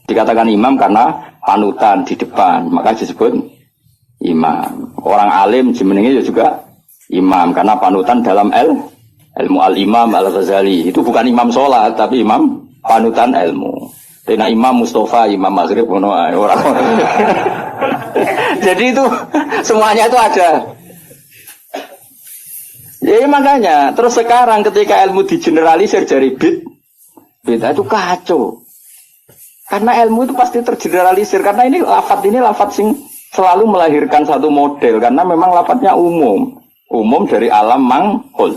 Dikatakan imam karena panutan di depan, maka disebut imam. Orang alim jenenge juga imam karena panutan dalam ilmu al-imam al-Ghazali. Itu bukan imam sholat tapi imam panutan ilmu. Tina Imam Mustafa, Imam Maghrib orang. Jadi itu semuanya itu ada. Ya makanya terus sekarang ketika ilmu digeneralisir dari bid'ah itu kacau. Karena ilmu itu pasti tergeneralisir. Karena ini lafadz sing selalu melahirkan satu model. Karena memang lafadznya umum. Umum dari alam mangkul.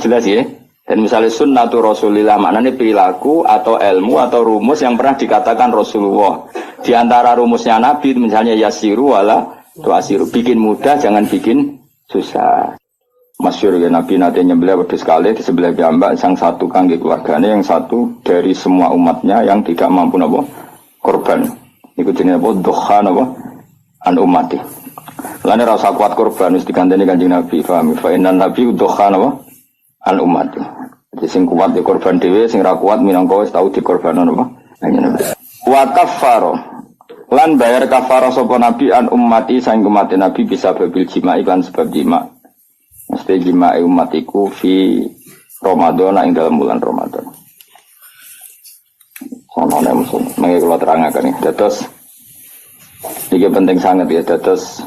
Jelas ya. Dan misalnya sunnatu Rasulillah maknanya perilaku atau ilmu atau rumus yang pernah dikatakan Rasulullah. Di antara rumusnya Nabi misalnya yasiru wala tuasiru. Bikin mudah jangan bikin susah. Masyhur ya Nabi nanti nyembelih wedhus sekali di sebelah piyambak, yang satu kangge keluarganya, yang satu dari semua umatnya yang tidak mampu napa korban. Iku jenenge apa? Dukhan apa? An ummati. Lan ora usah kuat korban wis diganteni Kanjeng Nabi, paham? Fa innan nabi dukhan apa? An ummati. Jadi sing kuat di korban dhewe, sing ra kuat minangka wis tau dikorbanon apa? Kanjeng Nabi. Wa kaffaro. Lan bayar kafarah sapa Nabi an ummati sang umat Nabi bisa babil jima iklan sebab jima. Mesti jima'i umatiku fi Ramadan ing dalam bulan Ramadan. Soalnya musuh, mengenai kalau terangkan nih. Dados, ini penting sangat ya. Dados,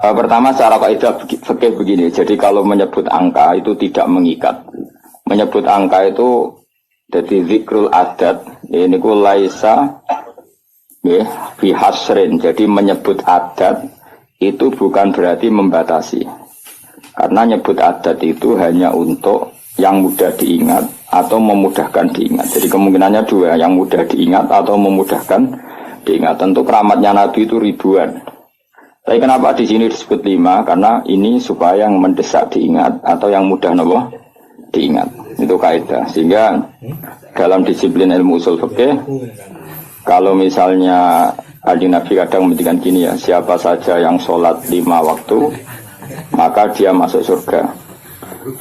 pertama secara kaidah fikih begini. Jadi kalau menyebut angka itu tidak mengikat. Menyebut angka itu jadi zikrul adat. Ini ku laisa ya fi hasrin. Jadi menyebut adat itu bukan berarti membatasi. Karena nyebut adat itu hanya untuk yang mudah diingat atau memudahkan diingat. Jadi kemungkinannya dua, yang mudah diingat atau memudahkan diingat. Tentu keramatnya Nabi itu ribuan. Tapi kenapa di sini disebut 5? Karena ini supaya yang mendesak diingat atau yang mudah diingat. Itu kaidah. Sehingga dalam disiplin ilmu usul fikih, kalau misalnya Nabi kadang menghentikan gini ya, siapa saja yang sholat 5 waktu maka dia masuk surga.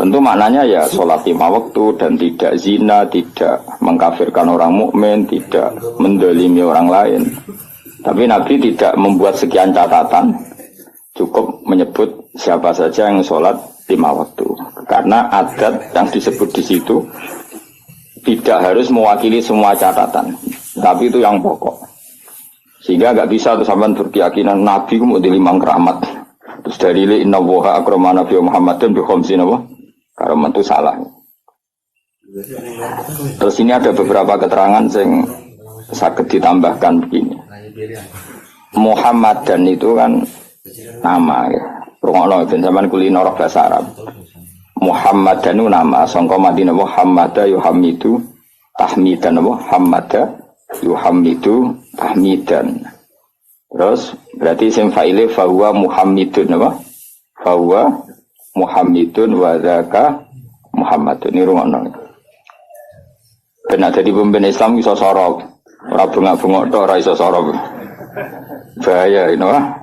Tentu maknanya ya sholat 5 waktu dan tidak zina, tidak mengkafirkan orang mukmin, tidak mendolimi orang lain. Tapi Nabi tidak membuat sekian catatan, cukup menyebut siapa saja yang sholat 5 waktu. Karena adat yang disebut di situ tidak harus mewakili semua catatan, tapi itu yang pokok. Sehingga nggak bisa tuh sampean berkeyakinan Nabi mau di 5 keramat. Terus dari inna woha akramana Nabi Muhammadin bi khamsin apa? Karamat itu salah. Terus ini ada beberapa keterangan yang sakit ditambahkan begini. Muhammadan itu kan nama ya. Rungokno ben sampean kulino roh bahasa Arab. Muhammadan itu nama sangka Madinah Muhammada yuhamidu tahmidan apa? Hammada yuhamidu tahmidan. Terus berarti isim fa'ile fahuwa Muhammadun apa? Fahuwa Muhammadun wa dzaka Muhammadun. Ini rumakno. Benar jadi pemimpin Islam iso sorok. Ora bengak-bengok tok ora iso sorok. Bahaya ini wah.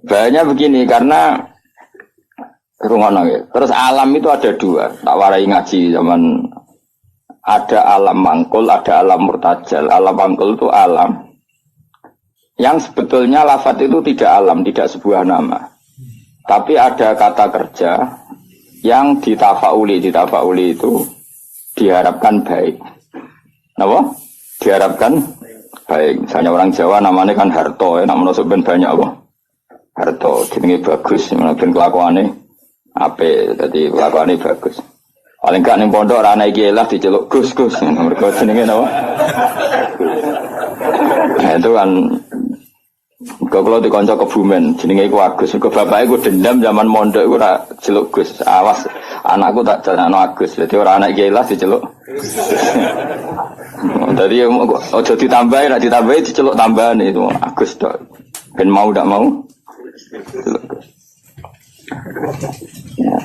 Bahayanya begini karena rumakno ya. Terus alam itu ada 2. Tak warai ngaji zaman ada alam mangkul, ada alam murtajal. Alam mangkul itu alam yang sebetulnya lafadz itu tidak alam, tidak sebuah nama. Tapi ada kata kerja yang ditafauli itu diharapkan baik. Kenapa? Diharapkan baik. Misalnya orang Jawa namanya kan Harto, ya, namanya sebenarnya banyak apa? Harto, jenenge bagus, ben kelakuane apik, dadi kelakuane bagus. Paling gak ning pondok ora ana iki lah diceluk Gus, mergo jenenge napa? Nah, itu kan kalau dikonco Kebumen jenenge iku Agus. Mergo bapake ku dendam zaman mondok iku ora celuk Gus. Awas anakku tak jalano Agus. Dadi ora anak iki lah diceluk. Dadi ojo ditambahi, nek ditambahi diceluk tambahan itu Agus tok. Ben mau ndak mau. Ya.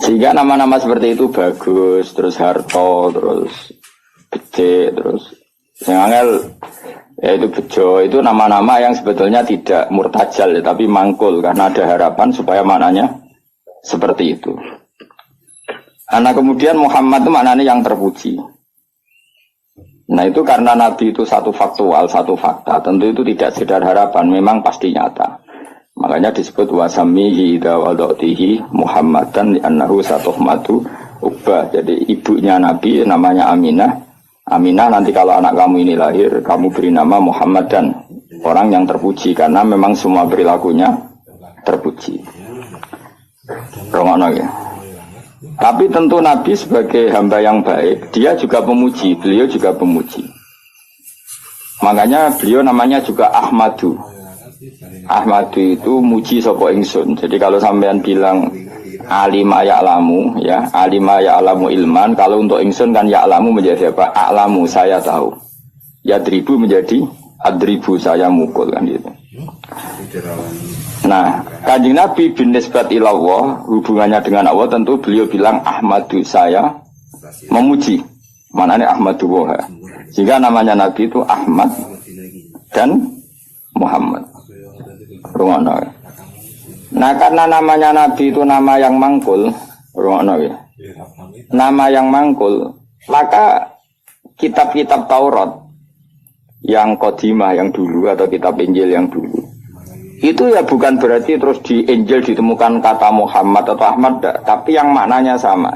Sehingga nama-nama seperti itu bagus, terus Harto, terus Becik, terus yang angel yaitu bejo, itu nama-nama yang sebetulnya tidak murtajal ya, tapi mangkul karena ada harapan supaya maknanya seperti itu. Karena kemudian Muhammad itu maknanya yang terpuji. Nah itu karena Nabi itu satu faktual, satu fakta. Tentu itu tidak sekedar harapan, memang pasti nyata. Makanya disebut wasamihi dawadatihi Muhammadan li'annahu satuhmatu ubah. Jadi ibunya Nabi namanya Aminah. Aminah nanti kalau anak kamu ini lahir, kamu beri nama Muhammadan. Orang yang terpuji, karena memang semua perilakunya terpuji. Romono ya. Tapi tentu Nabi sebagai hamba yang baik, dia juga pemuji, beliau juga pemuji. Makanya beliau namanya juga Ahmadu. Ahmadu itu muji sapa ingsun. Jadi kalau sampean bilang alima ya'lamu, ya, alima ya'lamu ilman, kalau untuk ingsun kan ya'lamu menjadi apa? A'lamu, saya tahu. Yadribu menjadi adribu, saya mukul kan gitu. Nah, Kanjeng Nabi bin nisbat ilallah, hubungannya dengan Allah tentu beliau bilang Ahmadu, saya memuji. Mananya Ahmadu Woha. Sehingga namanya Nabi itu Ahmad dan Muhammad. Rungono. Nah, karena namanya Nabi itu nama yang mangkul, rungono ya. Nama yang mangkul, maka kitab-kitab Taurat yang kodimah yang dulu atau kitab Injil yang dulu itu ya bukan berarti terus di Injil ditemukan kata Muhammad atau Ahmad, tapi yang maknanya sama.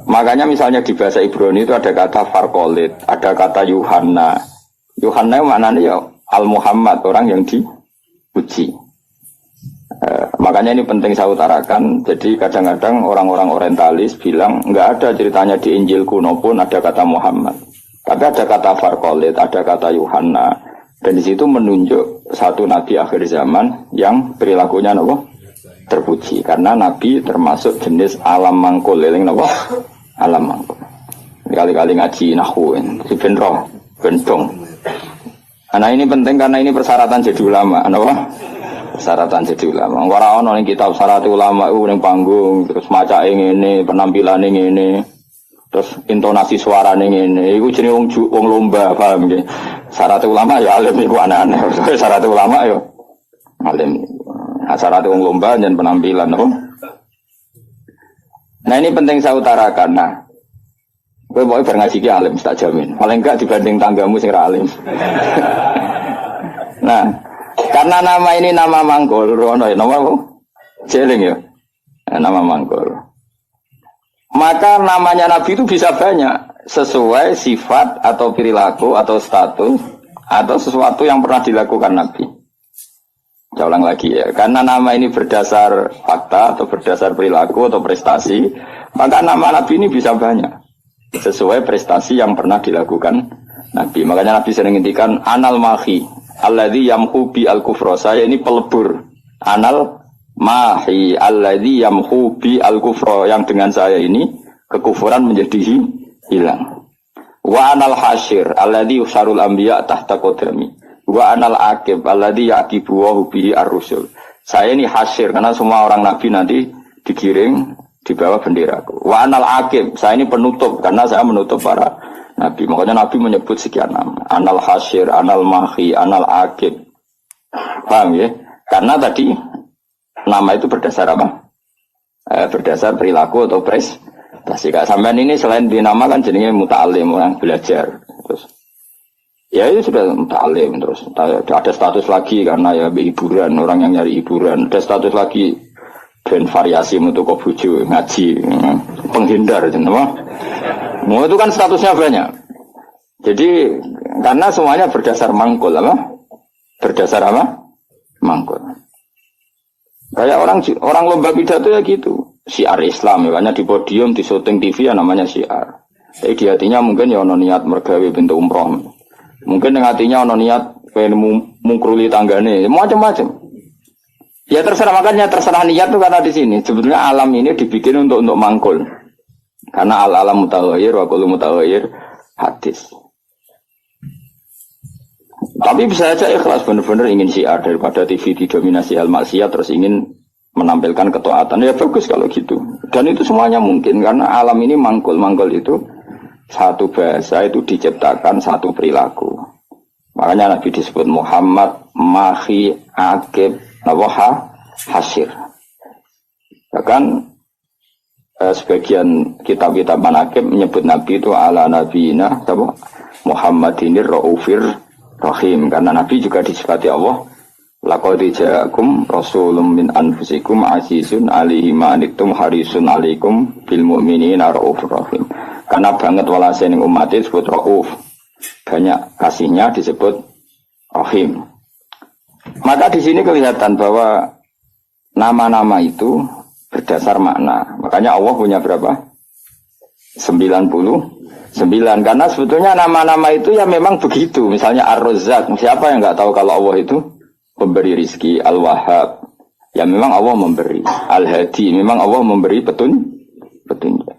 Makanya misalnya di bahasa Ibrani itu ada kata Farkolit, ada kata Yuhanna. Yuhanna maknanya ya Al-Muhammad, orang yang dipuji. Makanya ini penting saya utarakan. Jadi kadang-kadang orang-orang orientalis bilang enggak ada ceritanya di Injil kuno pun ada kata Muhammad. Tapi ada kata Farkolit, ada kata Yuhanna. Dan di situ menunjuk satu nabi akhir zaman yang perilakunya terpuji. Karena nabi termasuk jenis alam mangkul, alam mangkul. Kali-kali ngaji nahwu, si benro, bentong. Nah ini penting karena ini persyaratan jadi ulama, persyaratan jadi ulama. Orang orang yang kitab syarat ulama itu yang panggung, terus maca ini, penampilan ini. Terus intonasi suara ini, itu jenis wong lomba, paham ya? Syarat ulama ya alim itu aneh-aneh. Syarat ulama ya alim. Nah, syarat wong lomba dan penampilan, Nah ini penting saya utarakan. Nah, gue mau ngaji ki alim, tak jamin. Paling enggak dibanding tanggamu sing alim. Nah, karena nama ini nama mangkul, rono ya, nama apa? Jeling ya, nama mangkul. Maka namanya Nabi itu bisa banyak sesuai sifat atau perilaku atau status atau sesuatu yang pernah dilakukan Nabi. Saya ulang lagi ya, karena nama ini berdasar fakta atau berdasar perilaku atau prestasi, maka nama Nabi ini bisa banyak sesuai prestasi yang pernah dilakukan Nabi. Makanya Nabi sering ngintikan anal mahi alladzi yamhu bi al-kufra. Saya ini pelebur. Anal mahi alladzi yamhu bi al-kufra, yang dengan saya ini kekufuran menjadi hilang. Wa anal hasyir alladzi yusarul anbiya tahta qadrami. Wa anal aqib alladzi yaqibu wa bihi ar-rusul. Saya ini hasyir karena semua orang nabi nanti digiring di bawah benderaku. Wa anal aqib, saya ini penutup karena saya menutup para nabi. Makanya Nabi menyebut sekian nama. Anal hasyir, anal mahi, anal aqib. Paham ya? Karena tadi nama itu berdasar apa? Berdasar perilaku atau prestasi. Sampean ini selain dinamakan jenenge muta'alim, orang belajar. Terus ya itu sudah muta'alim, terus ada status lagi karena ya hiburan, orang yang nyari hiburan. Ada status lagi dan variasi untuk kobuju, ngaji, penghindar, mau itu kan statusnya banyak. Jadi karena semuanya berdasar mangkul apa? Berdasar apa? Mangkul. Kayak orang lomba pidato ya gitu, syiar Islam, ya, di podium, di syuting TV ya namanya syiar. Tapi di hatinya mungkin ya ono niat mergawe bentuk umroh, mungkin yang hatinya ono niat pengen mungkruli tanggane, macam-macam. Ya terserah, makanya terserah niat tuh karena di sini sebetulnya alam ini dibikin untuk mangkul, karena al-alam mutaghayyir wa kullu mutaghayyir hadis. Tapi bisa saja ikhlas benar-benar ingin syiar daripada TV didominasi hal maksiat terus ingin menampilkan ketaatan. Ya bagus kalau gitu. Dan itu semuanya mungkin karena alam ini mangkul. Mangkul itu satu bahasa itu diciptakan satu perilaku. Makanya Nabi disebut Muhammad, Mahi, Aqib, Nawaha, Hasyir. Bahkan sebagian kitab-kitab manaqib menyebut Nabi itu ala nabiyina Muhammadinir Raufir Rahim. Karena Nabi juga disifati Allah, laqad ja'akum rasulun min anfusikum azizun 'alaihi ma anittum harisun 'alaikum bil mu'minina raufur rahim. Karena banget walase ning umat disebut Rauf. Banyak kasihnya disebut Rahim. Maka di sini kelihatan bahwa nama-nama itu berdasar makna. Makanya Allah punya berapa? 99. Karena sebetulnya nama-nama itu ya memang begitu. Misalnya Ar-Razzaq. Siapa yang nggak tahu kalau Allah itu memberi rizki? Al-Wahhab. Ya memang Allah memberi. Al-Hadi. Memang Allah memberi petunjuk.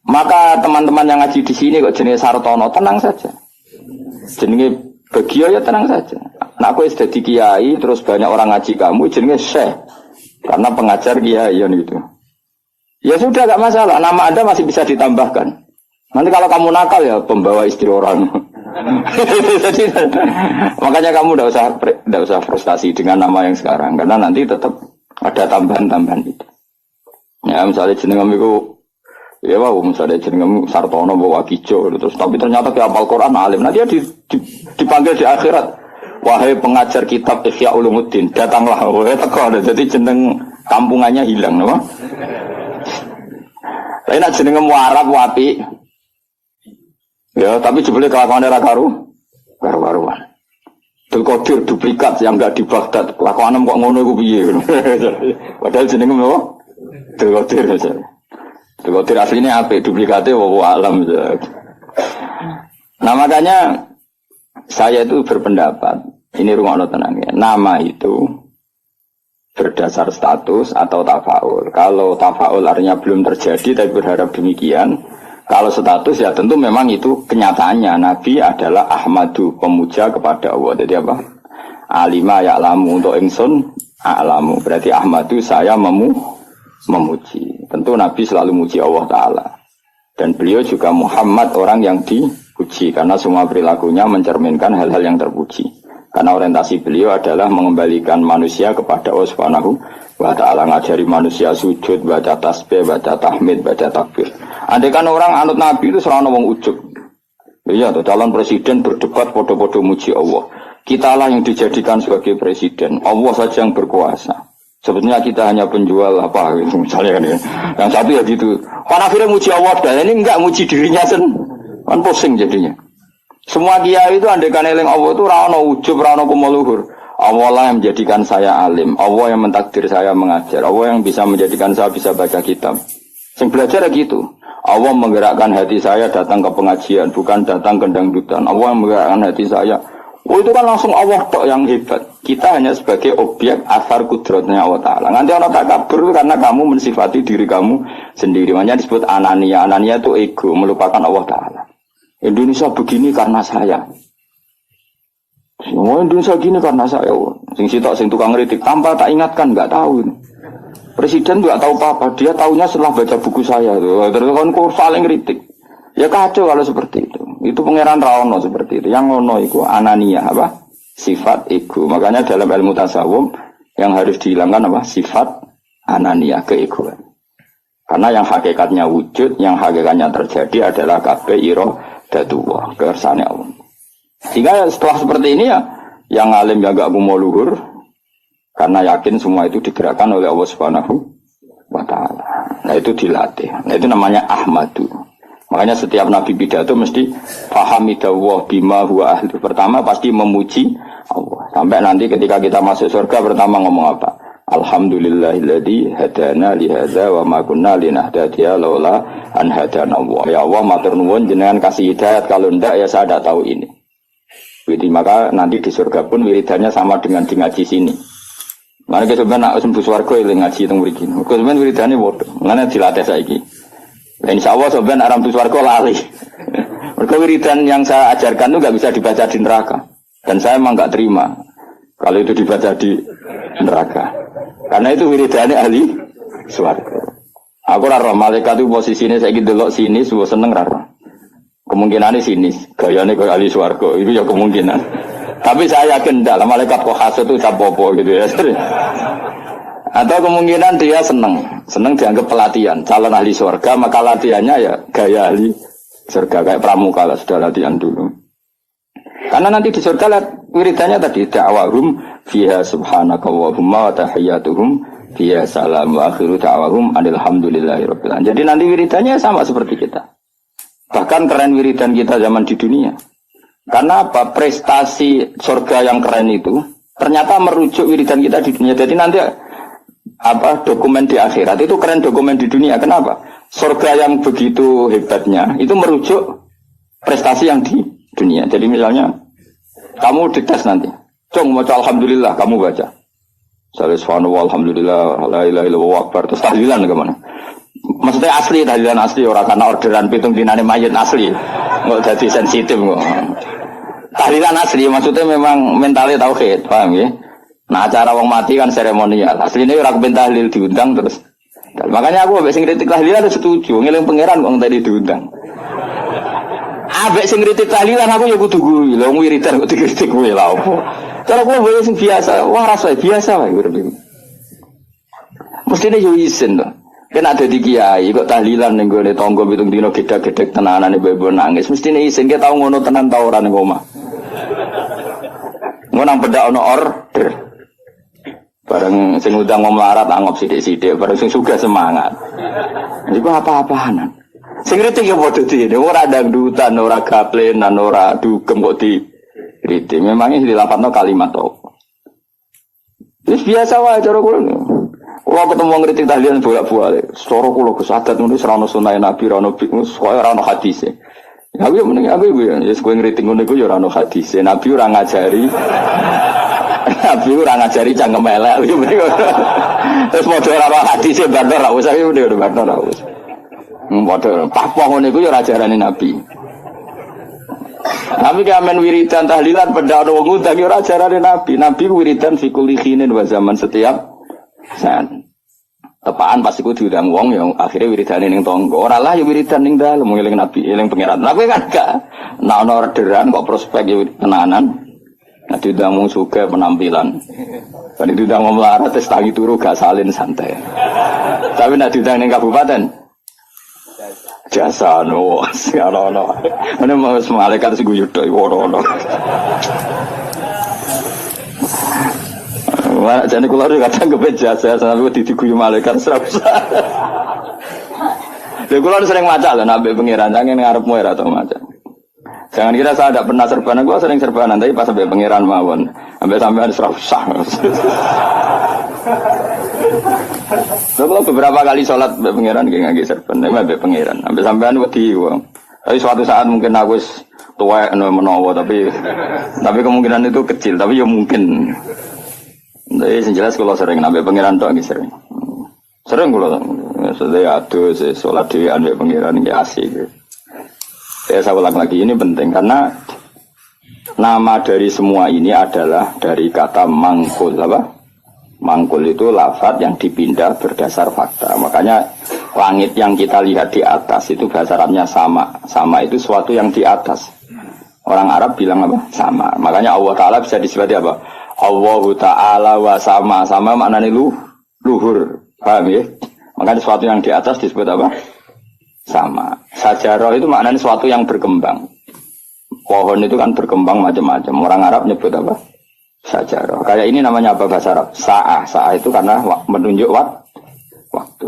Maka teman-teman yang ngaji di sini kok jenenge Sartono, tenang saja. Jenenge Bagio ya tenang saja. Nah aku sudah di kiai terus banyak orang ngaji kamu jenenge Syekh. Karena pengajar kiai gitu. Ya sudah gak masalah. Nama Anda masih bisa ditambahkan. Nanti kalau kamu nakal ya pembawa istri orang. Jadi, makanya kamu tidak usah frustasi dengan nama yang sekarang karena nanti tetap ada tambahan-tambahan itu. Ya misalnya jeneng itu ya wow misalnya jeneng Sartono bawa Kijo terus tapi ternyata dia hafal Quran alim. Nanti dia dipanggil di akhirat. Wahai pengajar kitab Ihya Ulumuddin, datanglah. Wahai teko jadi jeneng kampungannya hilang, no? Tapi nak jeneng Arab wapi. Ya, tapi jebule kelakuannya ra karuan. Abdul Qadir duplikat yang enggak di Baghdad. Kelakuannya kok ngono iku piye ngono. Padahal jenenge apa? Abdul Qadir aja. Abdul Qadir aslinya apik, duplikatnya alam aja. Nah, makanya saya itu berpendapat, ini rungokno tenang ya. Nama itu berdasar status atau tafaul. Kalau tafaul artinya belum terjadi tapi berharap demikian. Kalau status ya tentu memang itu kenyataannya. Nabi adalah Ahmadu, pemuja kepada Allah. Jadi apa? Alima ya'lamu untuk ingsun a'lamu. Berarti Ahmadu saya memuji. Tentu Nabi selalu muji Allah Ta'ala. Dan beliau juga Muhammad orang yang dipuji. Karena semua perilakunya mencerminkan hal-hal yang terpuji. Karena orientasi beliau adalah mengembalikan manusia kepada Allah Subhanahu wa Ta'ala, ngajari manusia sujud, baca tasbih, baca tahmid, baca takbir. Andai kan orang anut Nabi itu serana wong ujub. Iya, tuh calon presiden berdebat podo-podo muji Allah. Kitalah yang dijadikan sebagai presiden. Allah saja yang berkuasa. Sebetulnya kita hanya penjual apa gitu, misalnya kan ya. Yang satu ya gitu. Kan akhirnya muji Allah dan ini enggak muji dirinya kan pusing jadinya. Semua kiai itu andai kan eling Allah itu ra ono ujub, ra ono kumuluhur. Allah lah yang menjadikan saya alim, Allah yang mentakdir saya mengajar, Allah yang bisa menjadikan saya bisa baca kitab. Sing belajar ya gitu. Allah menggerakkan hati saya datang ke pengajian, bukan datang ke dangdutan. Allah yang menggerakkan hati saya. Oh itu kan langsung Allah tok yang hebat. Kita hanya sebagai objek asar kudratnya Allah Ta'ala. Nanti orang takabur karena kamu mensifati diri kamu sendiri. Makanya disebut anania. Anania itu ego, melupakan Allah Ta'ala. Indonesia begini karena saya. Semua Indonesia gini karena saya. Sing sitok sing tukang kritik tanpa tak ingatkan nggak tahu. Presiden nggak tahu apa-apa. Dia tahunya setelah baca buku saya. Terus kan kok saling kritik. Ya kacau kalau seperti itu. Itu pangeran Raono seperti itu. Yang ngono itu anania apa? Sifat ego. Makanya dalam ilmu tasawuf yang harus dihilangkan apa? Sifat anania, keegoan. Karena yang hakikatnya wujud, yang hakikatnya terjadi adalah kabeh iradatullah, kersane Allah. Sehingga setelah seperti ini ya, yang alim yang gak mau luhur, karena yakin semua itu digerakkan oleh Allah Subhanahu wa Ta'ala. Nah itu dilatih. Nah itu namanya Ahmadu. Makanya setiap Nabi pidato mesti fahamidallah bima huwa ahli. Pertama pasti memuji Allah. Sampai nanti ketika kita masuk surga pertama ngomong apa? Alhamdulillahilladzi hadana li hadza wa ma kunna linahtadiya laula an hadana Allah. Ya Allah matur nuwun jenengan kasih hidayat, kalau ndak ya saya tidak tahu ini. Jadi maka nanti di surga pun wiridannya sama dengan di ngaji sini. Mana kita sebenarnya nak sembuh swarga yang ngaji teng mriki. Kok sebenarnya wiridannya bodoh. Mana dilatih saiki. Insyaallah sebenarnya aram tu swarga lali. Mergo wiridan yang saya ajarkan itu enggak bisa dibaca di neraka. Dan saya memang enggak terima kalau itu dibaca di neraka. Karena itu wiridannya ahli swarga. Aku ora roh malaikat itu posisine saiki delok sini suwe seneng ra roh. Kemungkinannya sini, gayanya ke ahli swarga, itu ya kemungkinan. Tapi saya yakin enggak, malaikat kok hasud itu capopo gitu ya. Atau kemungkinan dia seneng dianggap pelatihan, calon ahli swarga, maka latihannya ya gaya ahli surga kayak pramuka lah, sudah latihan dulu. Karena nanti di surga lihat wiridannya tadi da'wahum fiha subhanakallahumma wa tahiyyatuhum fiha salam wa akhiru da'wahum alhamdulillahirabbil alamin. Jadi nanti wiridannya sama seperti kita. Bahkan keren wiridan kita zaman di dunia. Karena apa? Prestasi surga yang keren itu ternyata merujuk wiridan kita di dunia. Jadi nanti apa dokumen di akhirat itu keren dokumen di dunia. Kenapa? Surga yang begitu hebatnya itu merujuk prestasi yang di dunia. Jadi misalnya kamu dites nanti, Cung baca alhamdulillah, kamu baca. Salih subhanallah alhamdulillah la ilaha illallah akbar. Terus tahlilan kemana? Maksudnya asli, tahlilan asli, orang karena orderan pitung dinane mayit asli. Nggak jadi sensitif kok. Tahlilan asli maksudnya memang mentalnya tauhid, paham ya? Nah acara wong mati kan seremonial. Aslinya orang kepen tahlil diundang terus. Makanya aku ambek sing kritik tahlilan setuju, ngeling pangeran kok tadi diundang. Abek sing kritik tahlilan aku ya kudu kuwi. Lah wiridan kok dikritik kuwi lha opo. Cara kuwi wae sing biasa, wah rasa biasa wae urip. Mestine yo isin to. Kena dadi kiai kok tahlilan ning gone tangga pitung dina gedhe-gedhe tenanane bebo nangis. Mestine isin ki tau ngono tenan ta ora ning omah. Ngono nang bedak ono order. Bareng sing udang mau melarat anggap sithik-sithik, bareng sing sugih semangat. Iku apa-apaanan. Sing kritik ya padha dene, ora dangdutan, ora gaplenan, ora dugem kok di kritik. Memangnya dilapatno kalimat to. Wis biasa wae cara kula. Kula ketemu ngritik tahlilan bolak-balik. Cara kula Gus adat ngono ora ono sunah Nabi, ora ono ora ono hadise. Ya aku meneng aku ya kowe ngritik ngono iku ya ora ono hadise. Nabi ora ngajari. Nabi ora ngajari cangkem elek. Terus model ora hadise bandar ra usah iki udah bandar ra usah. Waduh, papa ngono iku ya ajarane Nabi. Nabi kamen wiridan tahlilan benda ono wong ngundang ya ajarane Nabi. Nabi wiridan fi kulli khinin wa zaman setiap saat. Tepaan pas iku diundang wong ya akhirnya wiridane ning tangga. Ora lah ya wiridan ning dalem eling Nabi, eling pangeran. Lah kowe kan gak nek ono orderan kok prospek ya tenanan. Nah diundang wong sugih penampilan. Kan diundang wong melarat tes tangi turu gak salin santai. Tapi nek diundang ning kabupaten jasa no, sekarang no. Mana mau malaikat sih gue juta iwono. Mana jadi keluar juga kadang kepen jasa, sampai diguyu malaikat serasa. Dia keluar sering macam lah, nabi pangeran, jangan ngarep muir atau macam. Jangan kira saya tidak pernah serbanan, gue sering serbanan, tapi pas sampai pangeran mawon, sampai serasa. Kalau beberapa kali sholat be pangeran nggih serban, be pangeran. Sampai sampean wedi wong. Tapi suatu saat mungkin aku wis tuwek menawa tapi kemungkinan itu kecil, tapi ya mungkin. Jadi sing jelas kalau sering nabe pangeran tok nggih sering. Sering kula sedaya adus sholat dhewean be pangeran nggih asik. Saya ulang lagi ini penting karena nama dari semua ini adalah dari kata mangkul apa? Mangkul itu lafaz yang dipindah berdasar fakta. Makanya langit yang kita lihat di atas itu bahasa Arabnya sama. Sama itu suatu yang di atas. Orang Arab bilang apa? Sama. Makanya Allah Ta'ala bisa disebut apa? Allahu Ta'ala wa sama. Sama maknanya luhur. Paham ya? Makanya suatu yang di atas disebut apa? Sama. Sajarah itu maknanya suatu yang berkembang. Pohon itu kan berkembang macam-macam. Orang Arab nyebut apa? Sajarah. Kayak ini namanya apa bahasa Arab? Sa'ah. Sa'ah itu karena menunjuk waktu.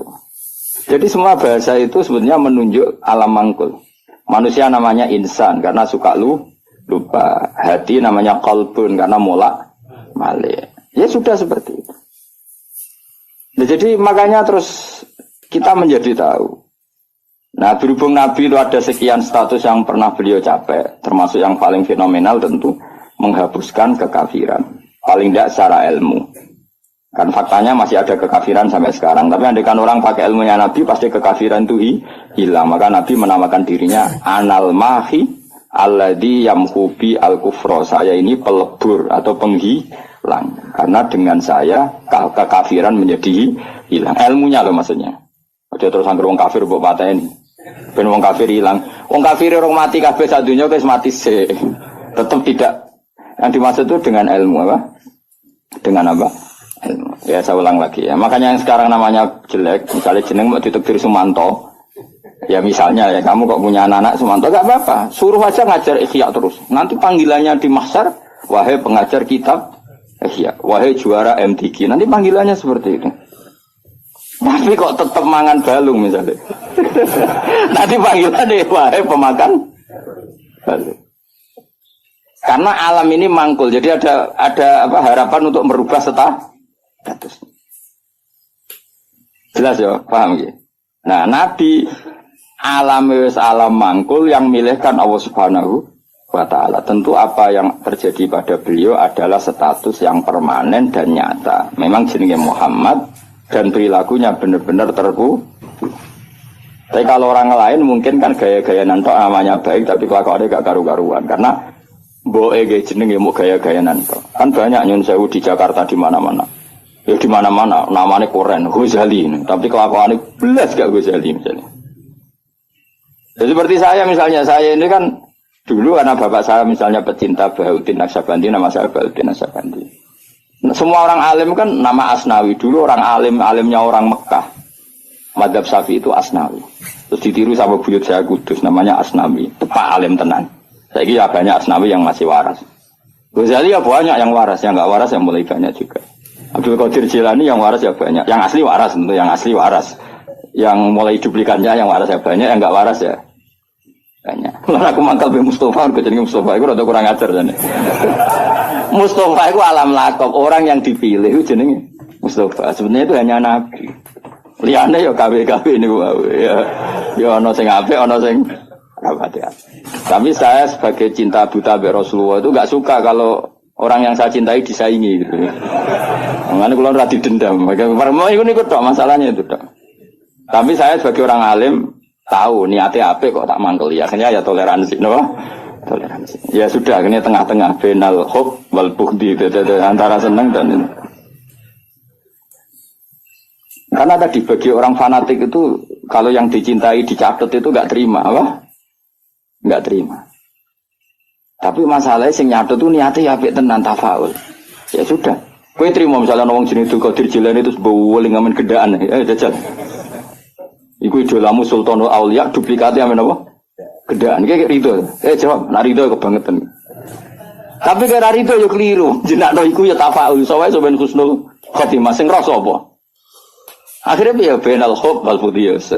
Jadi semua bahasa itu sebenarnya menunjuk alam mangkul. Manusia namanya insan karena suka lupa. Hati namanya qalbun karena malik. Ya sudah seperti itu. Nah, jadi makanya terus kita menjadi tahu. Nah berhubung Nabi itu ada sekian status yang pernah beliau capai. Termasuk yang paling fenomenal tentu menghapuskan kekafiran, paling tidak secara ilmu. Kan faktanya masih ada kekafiran sampai sekarang. Tapi andaikan orang pakai ilmunya Nabi, pasti kekafiran itu hilang. Maka Nabi menamakan dirinya Anal Mahi Alladhi Yamhubi Al-Kufro. Saya ini pelebur atau penghilang. Karena dengan saya kekafiran menjadi hilang. Ilmunya loh maksudnya. Ada terus angker wong kafir buat patah ini. Ben wong kafir hilang. Wong kafir orang mati kabeh sak dunya wis mati sih. Tetap tidak. Yang dimaksud itu dengan ilmu apa? Dengan apa? Ilmu. Ya saya ulang lagi ya. Makanya yang sekarang namanya jelek, misalnya jeneng mau ditekdir Sumanto. Ya misalnya ya kamu kok punya anak Sumanto gak apa-apa, suruh aja ngajar Ihya terus. Nanti panggilannya di mahsyar, wahai pengajar kitab Ihya, wahai juara MTQ. Nanti panggilannya seperti itu. Tapi kok tetap mangan balung misalnya. Nanti panggilannya wahai pemakan balung. Karena alam ini mangkul, jadi ada apa harapan untuk merubah status. Jelas ya, paham ya? Nah, Nabi alam mangkul yang milihkan Allah Subhanahu wa Ta'ala. Tentu apa yang terjadi pada beliau adalah status yang permanen dan nyata. Memang jenenge Muhammad dan perilakunya benar-benar terku. Tapi kalau orang lain mungkin kan gaya-gaya nantok namanya baik tapi kelakuannya gak karu-karuan. Karena boe jenenge mau gaya-gaya nantok. Kan banyak nyun sewu di Jakarta di mana-mana. Ya di mana-mana namanya Koren, Ghazali, tapi kelakuannya belas gak Ghazali misalnya. Ya, seperti saya misalnya, saya ini kan dulu karena bapak saya misalnya pecinta Bahuddin Naksabandi, nama saya Bahuddin Naksabandi. Nah, semua orang alim kan nama Asnawi, dulu orang alimnya orang Mekah. Madzhab Syafi'i itu Asnawi. Terus ditiru sama buyut saya Kudus, namanya Asnawi, tepak alim tenan. Saya kira banyak Asnawi yang masih waras. Ghazali ya banyak yang waras, yang enggak waras yang mulai banyak juga. Abdul Qadir Jilani yang waras ya banyak, yang asli waras tentu, yang asli waras. Yang mulai duplikannya yang waras ya banyak, yang enggak waras ya banyak. Lalu aku mangkal be Mustafa, aku jadi Mustafa itu rada kurang ajar jane. Mustafa itu alam lakob, orang yang dipilih itu jenenge Mustafa. Sebenarnya itu hanya nabi. Liyane ya KW-KW ini ya ana sing apik, ana sing rapat ya. Tapi saya sebagai cinta buta be Rasulullah itu enggak suka kalau orang yang saya cintai disaingi gitu. Makanya kalau ora didendam, mau ikut tok masalahnya itu tok. Tapi saya sebagai orang alim tahu niatnya apa kok tak mangkel ya. Akhirnya ya toleransi, no? Toleransi. Ya sudah, akhirnya tengah-tengah benal hub wal bughdi antara senang dan ini. Karena tadi bagi orang fanatik itu kalau yang dicintai dicatat itu enggak terima, apa? Enggak terima. Tapi masalahnya sing nyatet itu niatnya ya apik tenan tafaul. Ya sudah. Kowe trimo misalnya wong jenenge Abdul Qadir Jilani itu bowling ngamen gedaan. Jajal. Iku idolamu Sultanul Auliya duplikatnya amen apa? Gedaan. Kayak rido. Jawab, nak rido kebangetan. Tapi kira rido yo keliru. Jenakno iku ya tafaul. Soale sampean husnul khotimah sing rasa apa? Akhirnya ya benal khub wal fudiyas.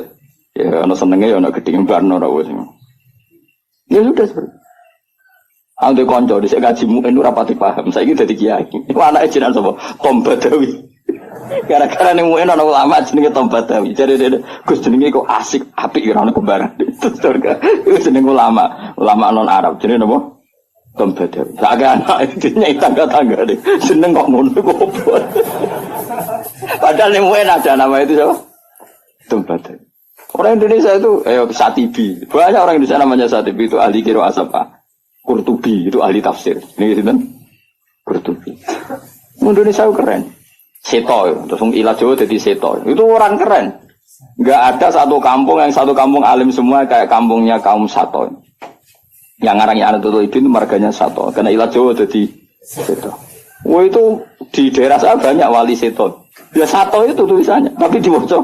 Ya ana senenge ya ana gedeng barno ora wis. Ya sudah seperti Ande konco dhisik ngaji muen ora pati paham. Saiki dadi kiai. Iku anake jenengan sapa? Tom Badawi. Gara-gara ning muen ana ulama jenenge Tom Badawi. Jare Gus jenenge kok asik, apik ora ono kembaran. Terus iku jeneng ulama non Arab. Jenenge napa? Tom Badawi. Sak anak nyai tangga-tangga deh. Jeneng kok ngono kok opo. Padahal ning muen ada nama itu siapa? Tom Badawi. Orang Indonesia itu Satibi. Banyak orang Indonesia namanya Satibi itu ahli qiraah apa? Qurtubi itu ahli tafsir. Ini gitu kan? Qurtubi. Indonesia itu keren. Seto, terus ilah Jawa jadi seto. Itu orang keren. Enggak ada satu kampung alim semua kayak kampungnya kaum Sato. Yang ngarangnya anak itu marganya Sato. Karena ilah Jawa jadi seto. Wah itu di daerah saya banyak wali seto. Ya Sato itu tulisannya, tapi dibaca.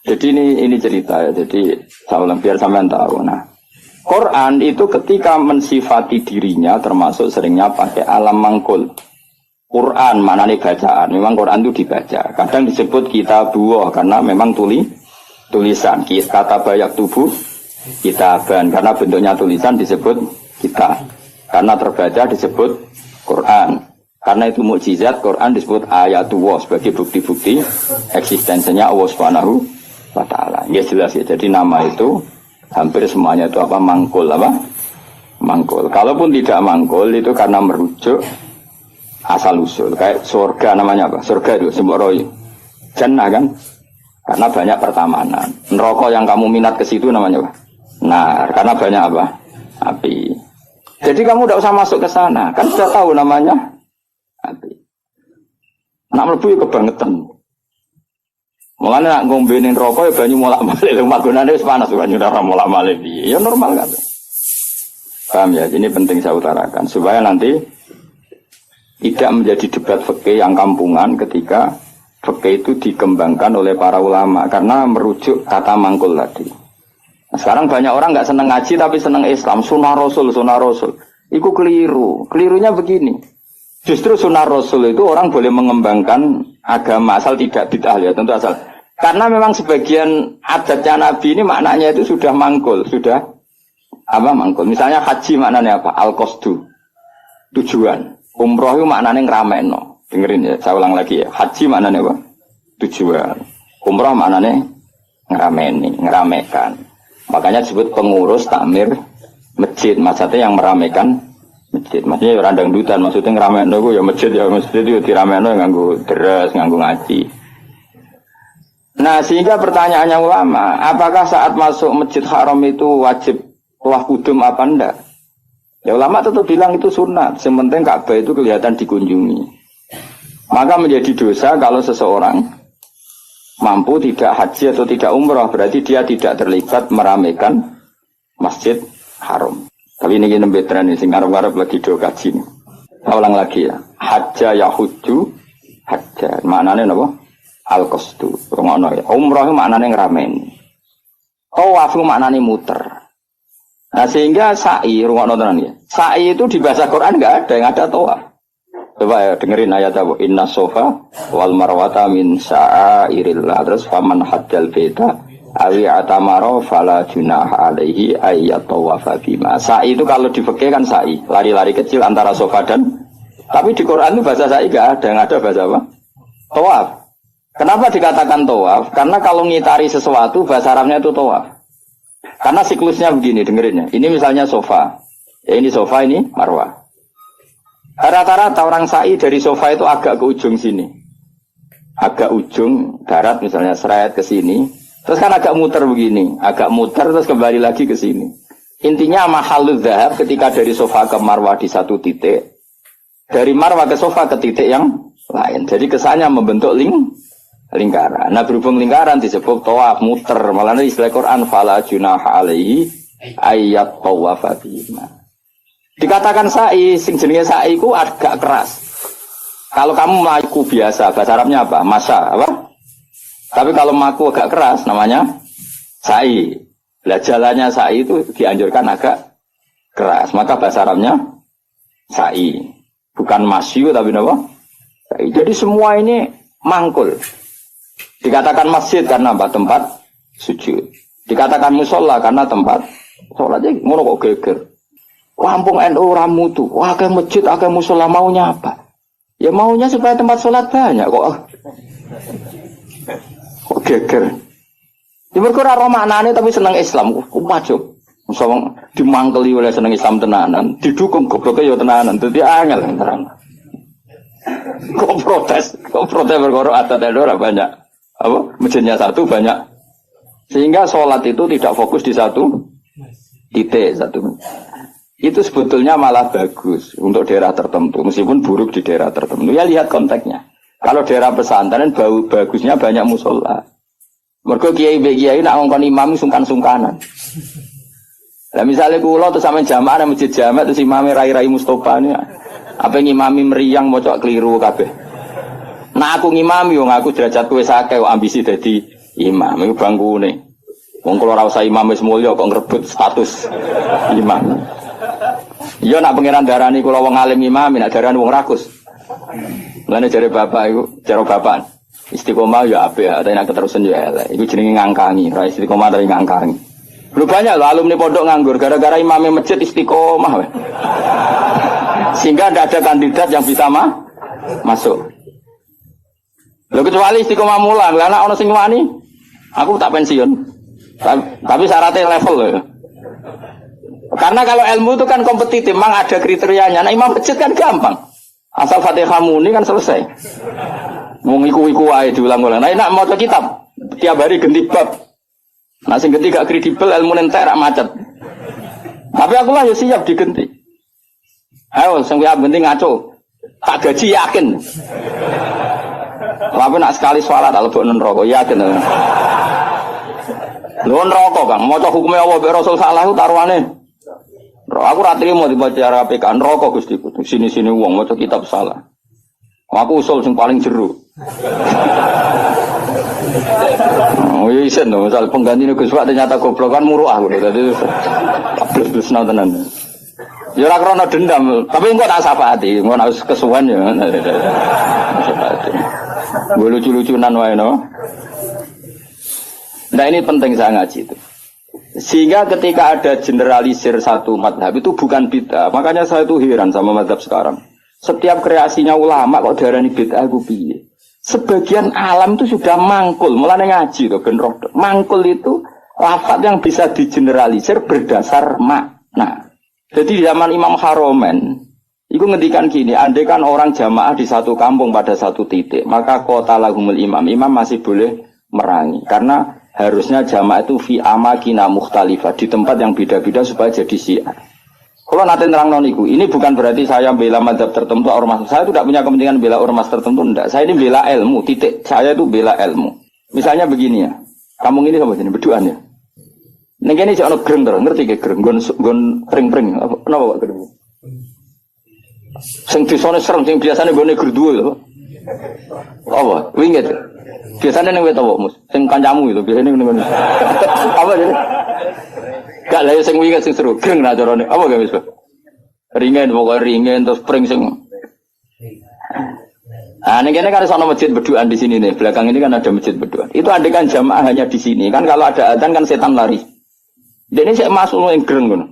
Jadi ini cerita ya. Jadi saya biar sampean tahu. Nah, Quran itu ketika mensifati dirinya termasuk seringnya pakai alam mangkul. Quran mana nih bacaan? Memang Quran itu dibaca. Kadang disebut kitabuh karena memang tulisan. Kata banyak tubuh kitaban karena bentuknya tulisan disebut kita. Karena terbaca disebut Quran. Karena itu mukjizat Quran disebut ayatullah sebagai bukti-bukti eksistensinya Allah Subhanahu wa Ta'ala. Ya jelas ya. Jadi nama itu hampir semuanya itu apa? Mangkul apa? Mangkul. Kalaupun tidak mangkul itu karena merujuk asal usul. Kayak surga namanya apa? Surga itu sebut roy. Jannah kan? Karena banyak pertamanan. Neraka yang kamu minat ke situ namanya apa? Nah, karena banyak apa? Api. Jadi kamu tidak usah masuk ke sana. Kan sudah tahu namanya api. Nak mlebu ya kebangetan. Mulane nak ngombenin rokok ya banyu molak-malik, magunane wis panas banyu ora molak-malik piye. Ya normal kan. Paham ya? Ini penting saya utarakan supaya nanti tidak menjadi debat fikih yang kampungan ketika fikih itu dikembangkan oleh para ulama karena merujuk kata mangkul tadi. Nah, sekarang banyak orang nggak seneng ngaji tapi seneng Islam, sunnah Rasul. Itu keliru. Kelirunya begini. Justru sunnah Rasul itu orang boleh mengembangkan agama asal tidak bid'ah ya, tentu asal. Karena memang sebagian adatnya Nabi ini maknanya itu sudah mangkul, sudah apa mangkul. Misalnya haji maknanya apa? Al-qasdu, tujuan. Umroh itu maknanya ngramekno. Dengerin ya, saya ulang lagi ya. Haji maknanya apa? Tujuan. Umroh maknanya ngeramekan. Makanya disebut pengurus takmir masjid. Maksudnya yang meramekan masjid. Maksudnya orang dangdutan, maksudnya ngeramekan itu ya masjid itu diramekan nganggo deres, nganggo ngaji. Nah, sehingga pertanyaannya ulama, apakah saat masuk Masjid Haram itu wajib tawaf kudum apa enggak? Ya ulama tetap bilang itu sunat, yang penting Ka'bah itu kelihatan dikunjungi. Maka menjadi dosa kalau seseorang mampu tidak haji atau tidak umrah, berarti dia tidak terlibat meramaikan Masjid Haram. Tapi ini kita betran ini, ngarep-ngarep lagi do kaji nih. Saya ulang lagi ya, hajja yahuju, hajja, maknanya apa? Al-qasdu, rungono ya. Umrah itu maknanya ngeramen. Tawaf itu maknanya muter. Nah sehingga sa'i, rungono tenan ya. Sa'i itu di bahasa Quran enggak ada, yang ada tawaf. Coba ya dengerin ayat apa? Inna sofa wal marwata min sa'airillah. Terus faman hajjal beda awi atamaro fala junaha alaihi ayyat tawafa bima. Sa'i itu kalau di fikih kan sa'i, lari-lari kecil antara sofa dan. Tapi di Quran itu bahasa sa'i enggak ada, yang ada bahasa apa? Tawaf. Kenapa dikatakan tawaf? Karena kalau ngitari sesuatu bahasa Arabnya itu tawaf. Karena siklusnya begini, dengerin ya. Ini misalnya sofa. Ya ini sofa, ini marwah. Rata-rata orang sa'i dari sofa itu agak ke ujung sini. Agak ujung darat misalnya seret ke sini. Terus kan agak muter begini. Agak muter terus kembali lagi ke sini. Intinya mahalul dhahab ketika dari sofa ke marwah di satu titik. Dari marwah ke sofa ke titik yang lain. Jadi kesannya membentuk lingkaran. Nah berhubung lingkaran disebut tawaf muter. Malah istilah Quran fala junaha alaihi ayat tawafa bima. Dikatakan sa'i, sing jenenge sa'i ku agak keras. Kalau kamu melaku biasa, bahasa Arabnya apa? Masa, apa? Tapi kalau melaku agak keras, namanya sa'i. Lah jalannya sa'i itu dianjurkan agak keras. Maka bahasa Arabnya sa'i. Bukan masyu tapi apa? Sa'i. Jadi semua ini mangkul. Dikatakan masjid karena apa? Tempat sujud. Dikatakan musola karena tempat sholatnya ngono kok geger. Kampung NU ramutu, wah ke masjid, ke musola maunya apa? Ya maunya supaya tempat sholat banyak kok. Kok geger? Di mereka ora maknane tapi seneng Islam, wajib. Musola dimangkeli oleh seneng Islam tenanan, didukung gobloknya ya tenanan, dadi angel terang. Kok protes berkoro adat ora banyak. Apa? Masjidnya satu banyak. Sehingga sholat itu tidak fokus di satu titik satu. Itu sebetulnya malah bagus untuk daerah tertentu, meskipun buruk di daerah tertentu. Ya lihat konteksnya. Kalau daerah pesantren bagusnya banyak musola. Mergo kiai nak ngongkon imam sungkan-sungkanan. Lah misalnya kula terus sampean jamaah nang masjid jamaah terus imame rai-rai Mustofa ini. Apa ngimami meriang mocok keliru kabeh. Nah aku ngimami wong aku derajatku wis akeh kok ambisi dadi imam. Iku bangkune. Wong kula ora usah imam wis mulya kok ngrebut status imam. Iya nak pangeran darani kula wong alim imam, nak darani wong rakus. Mulane jare bapak iku, cara bapak istiqomah ya apik, tapi nak keterusan ya elek. Iku jenenge ngangkangi, ra istiqomah tapi ngangkangi. Lu banyak loh alumni pondok nganggur gara-gara imamnya masjid istiqomah. Sehingga tidak ada kandidat yang bisa masuk. Lho kecuali istiqomah mulang, lah ana sing wani, aku tak pensiun. Tapi syaratnya level loh. Karena kalau ilmu itu kan kompetitif, memang ada kriterianya. Nah imam masjid kan gampang. Asal Fatihah muni kan selesai. Wong iku ae diulang-ulang. Nah nak maca kitab tiap hari ganti bab. Nah sing ganti gak kredibel ilmu entek rak macet. Tapi aku lah ya siap diganti. Ayo sing penting ngaco. Tak gaji yakin. Tapi nak sekali sholat alebok neraka yakin. Lho neraka Kang, maca hukume Allah mek Rasul salah ku taruhane. Aku ra trimo dibaca PK neraka Gusti. Sini-sini wong maca kitab salah. Aku usul sing paling jeru. Oh iya isen dong, misal pengganti Gus Pak ternyata goblok kan muruah gitu. Tadi terus tenan. Ya ora krana dendam, tapi engko tak syafaati, engko harus kesuwen ya. Syafaati. Gue lucu-lucunan wae no. Nah ini penting saya ngaji itu. Sehingga ketika ada generalisir satu madhab itu bukan bid'ah. Makanya saya tuh heran sama madhab sekarang. Setiap kreasinya ulama kok darani bid'ah aku piye. Sebagian alam itu sudah mangkul, mulane ngaji to ben roh. Mangkul itu lafaz yang bisa digeneralisir berdasar makna. Jadi di zaman Imam Haromen, itu ngendikan gini, andai kan orang jamaah di satu kampung pada satu titik, maka qatalahumul imam masih boleh merangi. Karena harusnya jamaah itu fi amakina mukhtalifah, di tempat yang beda-beda supaya jadi syiar. Kalau nanti terang noniku, ini bukan berarti saya bela madhab tertentu, ormas. Saya tidak punya kepentingan bela ormas tertentu, enggak. Saya ini bela ilmu, titik. Saya itu bela ilmu. Misalnya begini ya, kampung ini sama sini, berduaan ya. Ning kene jek ana greng terus, ngerti ge greng, nggon pring-pring. Napa Pak greng? Sing disone serem sing biasane nggone gerduwe lho. Apa? Winget. Biasane ning wet apa, Mus? Sing kancamu itu biasane ngene. Apa jadi? Gak lha sing winget sing seru, greng ra carane. Apa ge wis, Pak? Ringen pokoke ringen terus pring sing. Ah, ning kene kan ana masjid berduaan di sini nih. Belakang ini kan ada masjid berduaan. Itu andai kan jamaah hanya di sini. Kan kalau ada adzan kan setan lari. Dene sik masuk ning greng ngono.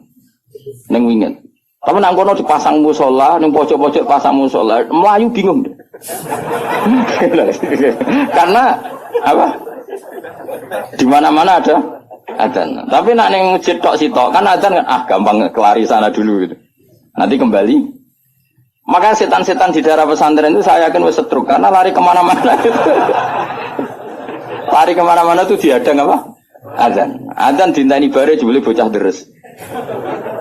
Ning winget. Tapi nang kono dipasang musala, ning pojok-pojok pasang musala, mlayu bingung. Karena apa? Di mana-mana ada adzan. Tapi nak ning masjid tok sitok kan adzan kan gampang kelari sana dulu gitu. Nanti kembali. Maka setan-setan di daerah pesantren itu saya yakin wis setruk karena lari kemana-mana gitu. Lari kemana-mana tuh dihadang apa? Adzan dinteni bare jebule bocah deres.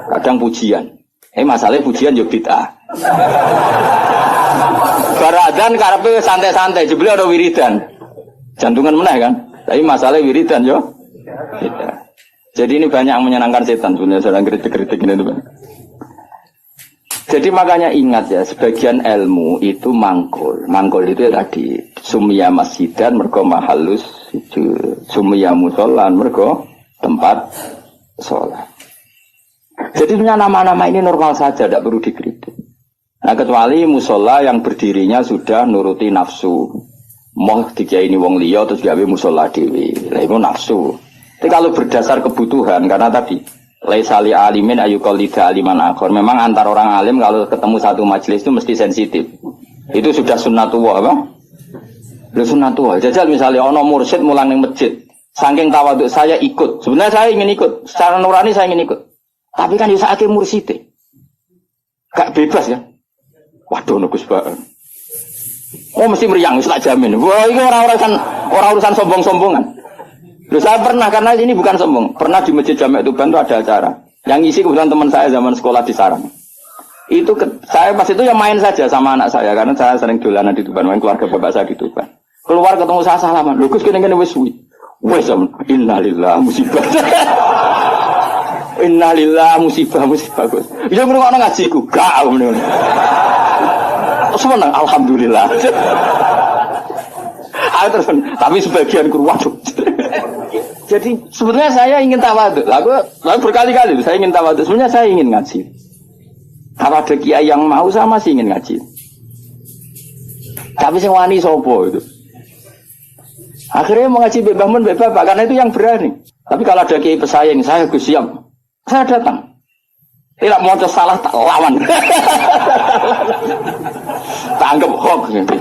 Kadang pujian. Masalahnya pujian yo bid'ah. Bar adzan karepe santai-santai jebule ada wiridan. Jantungan meneh kan. Tapi masalahnya wiridan yo bid'ah. Jadi ini banyak yang menyenangkan setan sebenarnya sedang kritik-kritik ini tuh. Jadi makanya ingat ya, sebagian ilmu itu mangkul. Mangkul itu ya tadi sumya masjidan mergo mahallus sujud, sumya musolan mergo tempat sholat. Jadi punya nama-nama ini normal saja, tidak perlu dikritik. Nah kecuali musola yang berdirinya sudah nuruti nafsu. Mau dikiai ini wong liya terus gawe musola dewi, lah itu nafsu. Tapi kalau berdasar kebutuhan, karena tadi laisa li alimin ayuqallida aliman akhir. Memang antar orang alim kalau ketemu satu majelis itu mesti sensitif. Itu sudah sunnatullah apa? Lu sunnatullah. Jajal misalnya ono mursyid mulang ning masjid. Saking tawaduk saya ikut. Sebenarnya saya ingin ikut. Secara nurani saya ingin ikut. Tapi kan bisa akeh mursyid. Gak bebas ya. Waduh Gus Pak. Oh mesti meriang wis tak jamin. Wah ini orang urusan sombong-sombongan. Loh, saya pernah, karena ini bukan sombong, pernah di Masjid Jami' Tuban itu ada acara yang ngisi kebetulan teman saya zaman sekolah di Sarang. Itu saya pas itu yang main saja sama anak saya karena saya sering dolanan di Tuban, main keluarga bapak saya di Tuban. Keluar ketemu saya salaman, lho Gus kene-kene wis suwi. Wes innalillah musibah. Innalillah musibah Gus. Ya ngrungokno ngajiku, gak ngono. Seneng alhamdulillah. Terus, tapi sebagian waduh. Jadi sebenarnya saya ingin tawadhu. Lalu berkali-kali saya ingin tawadhu. Sebenarnya saya ingin ngaji. Kalau ada kiai yang mau saya masih ingin ngaji. Tapi sing wani sopo itu. Akhirnya mau ngaji Mbak Mun, Mbak Bapak karena itu yang berani. Tapi kalau ada kiai pesaing, saya Gus siap. Saya datang. Tidak mau salah tak lawan. Tak anggap hoax gitu.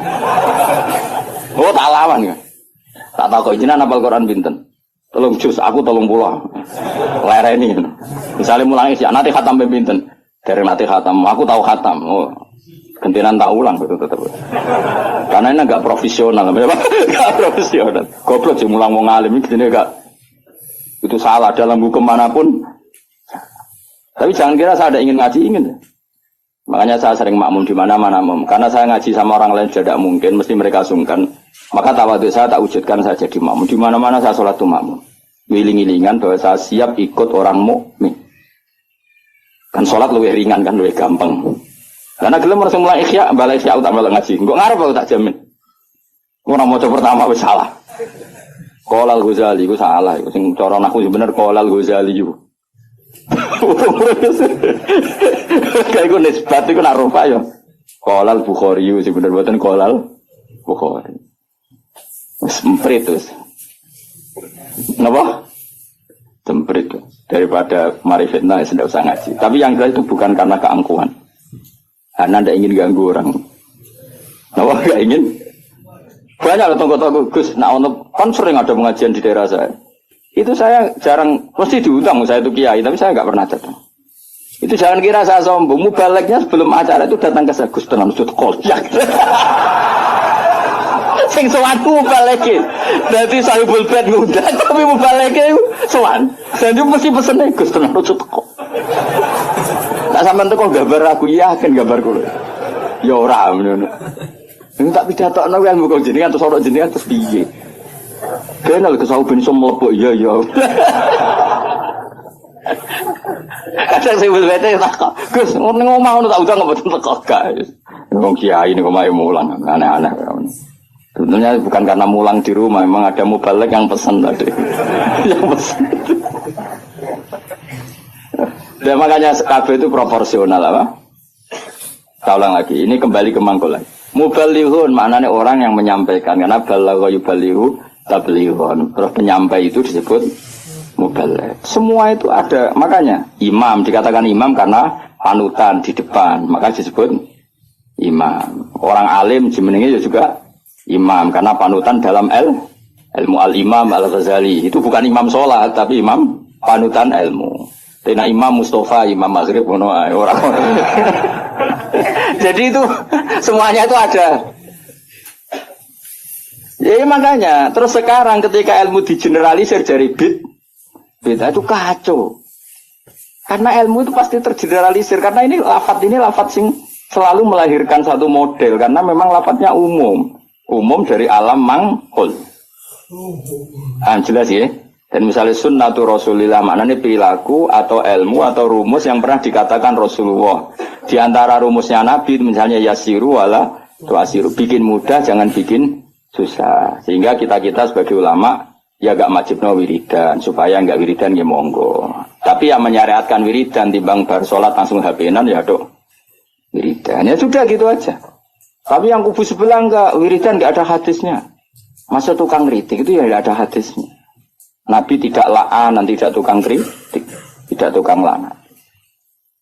Oh tak lawan kan. Tak tahu kok jenengan hafal Quran pinten. Tolong jus, aku tolong pulang. Lereni kan. Misalnya mulai sih nanti khatam pinten. Dari nanti khatam, aku tahu khatam. Oh. Gantian tak ulang betul tetap. Karena ini enggak profesional, enggak profesional. Goblok sih mulang mau ngalim ini enggak. Itu salah dalam hukum manapun. Tapi jangan kira saya ada ingin ngaji, ingin. Makanya saya sering makmum di mana-mana, karena saya ngaji sama orang lain tidak mungkin, mesti mereka sungkan. Maka tawadhu saya tak wujudkan saya jadi makmum. Di mana-mana saya sholat itu makmum. Wiling-wilingan bahwa saya siap ikut orang mukmin. Kan sholat lebih ringan kan, lebih gampang. Karena gelem harus mulai ikhya, balik ikhya tak malah ngaji. Engko ngarep aku tak jamin. Ora maca pertama wis salah. Qala Al-Ghazali iku salah iku sing cara aku bener Qala Al-Ghazali iku. Kayak iku nisbat iku nak rupa ya. Qala Al-Bukhari sing bener boten Qala Al-Bukhari. Wis emprit wis. Napa? Temprit daripada mari fitnah tidak usah ngaji. Tapi yang jelas itu bukan karena keangkuhan. Karena tidak ingin ganggu orang. Napa enggak ingin? Banyak loh tonggo-tonggo Gus, nah kan sering ada pengajian di daerah saya. Itu saya jarang, mesti diundang saya itu kiai, tapi saya nggak pernah datang. Itu jangan kira saya sombong, mubaleknya sebelum acara itu datang ke saya, Gus tenang sud kolyak. Sing sowan mubaleke. Dadi sahibul bait ngundang, tapi mubaleke sowan. Dan itu mesti pesene Gus tenang sud kok. Tak sampean teko gambar aku yakin gambar kula. Ya ora ngono. Ini tak pidatokno kan muga jenengan terus ora jenengan terus piye. Kenal ke sahu ben iso mlebu iya ya. Kadang saya bete tak Gus ngomong ngono tak udah ngopo teko gak. Wong kiai niku mae mulang aneh-aneh. Sebenarnya bukan karena mulang di rumah, memang ada mubalek yang pesan tadi. Yang pesan. Dan makanya KB itu proporsional apa? Saya ulang lagi, ini kembali ke mangkul lagi. Mubalighun maknanya orang yang menyampaikan, karena balagha yubalighu tablighun. Terus penyampai itu disebut mubaligh. Semua itu ada, makanya imam dikatakan imam karena panutan di depan, maka disebut imam. Orang alim jenenge juga imam karena panutan dalam ilmu al-imam al-Ghazali. Itu bukan imam sholat tapi imam panutan ilmu. Tena Imam Mustafa, Imam Maghrib orang. Jadi itu semuanya itu ada. Ya makanya terus sekarang ketika ilmu digeneralisir dari bid'ah itu kacau. Karena ilmu itu pasti tergeneralisir karena ini lafadz sing selalu melahirkan satu model karena memang lafadznya umum dari alam mangkul. Jelas ya. Dan misalnya sunnatu Rasulillah maknanya perilaku atau ilmu atau rumus yang pernah dikatakan Rasulullah. Di antara rumusnya Nabi misalnya yasiru wala tuasiru, bikin mudah jangan bikin susah. Sehingga kita sebagai ulama ya gak wajibno wiridan supaya gak wiridan ya monggo. Tapi yang menyariatkan wiridan timbang bar salat langsung HP-nan ya dok wiridan. Ya sudah gitu aja. Tapi yang kubu sebelah enggak wiridan enggak ada hadisnya. Masa tukang kritik itu ya enggak ada hadisnya. Nabi tidak la'an, tidak tukang kritik, tidak tukang la'an.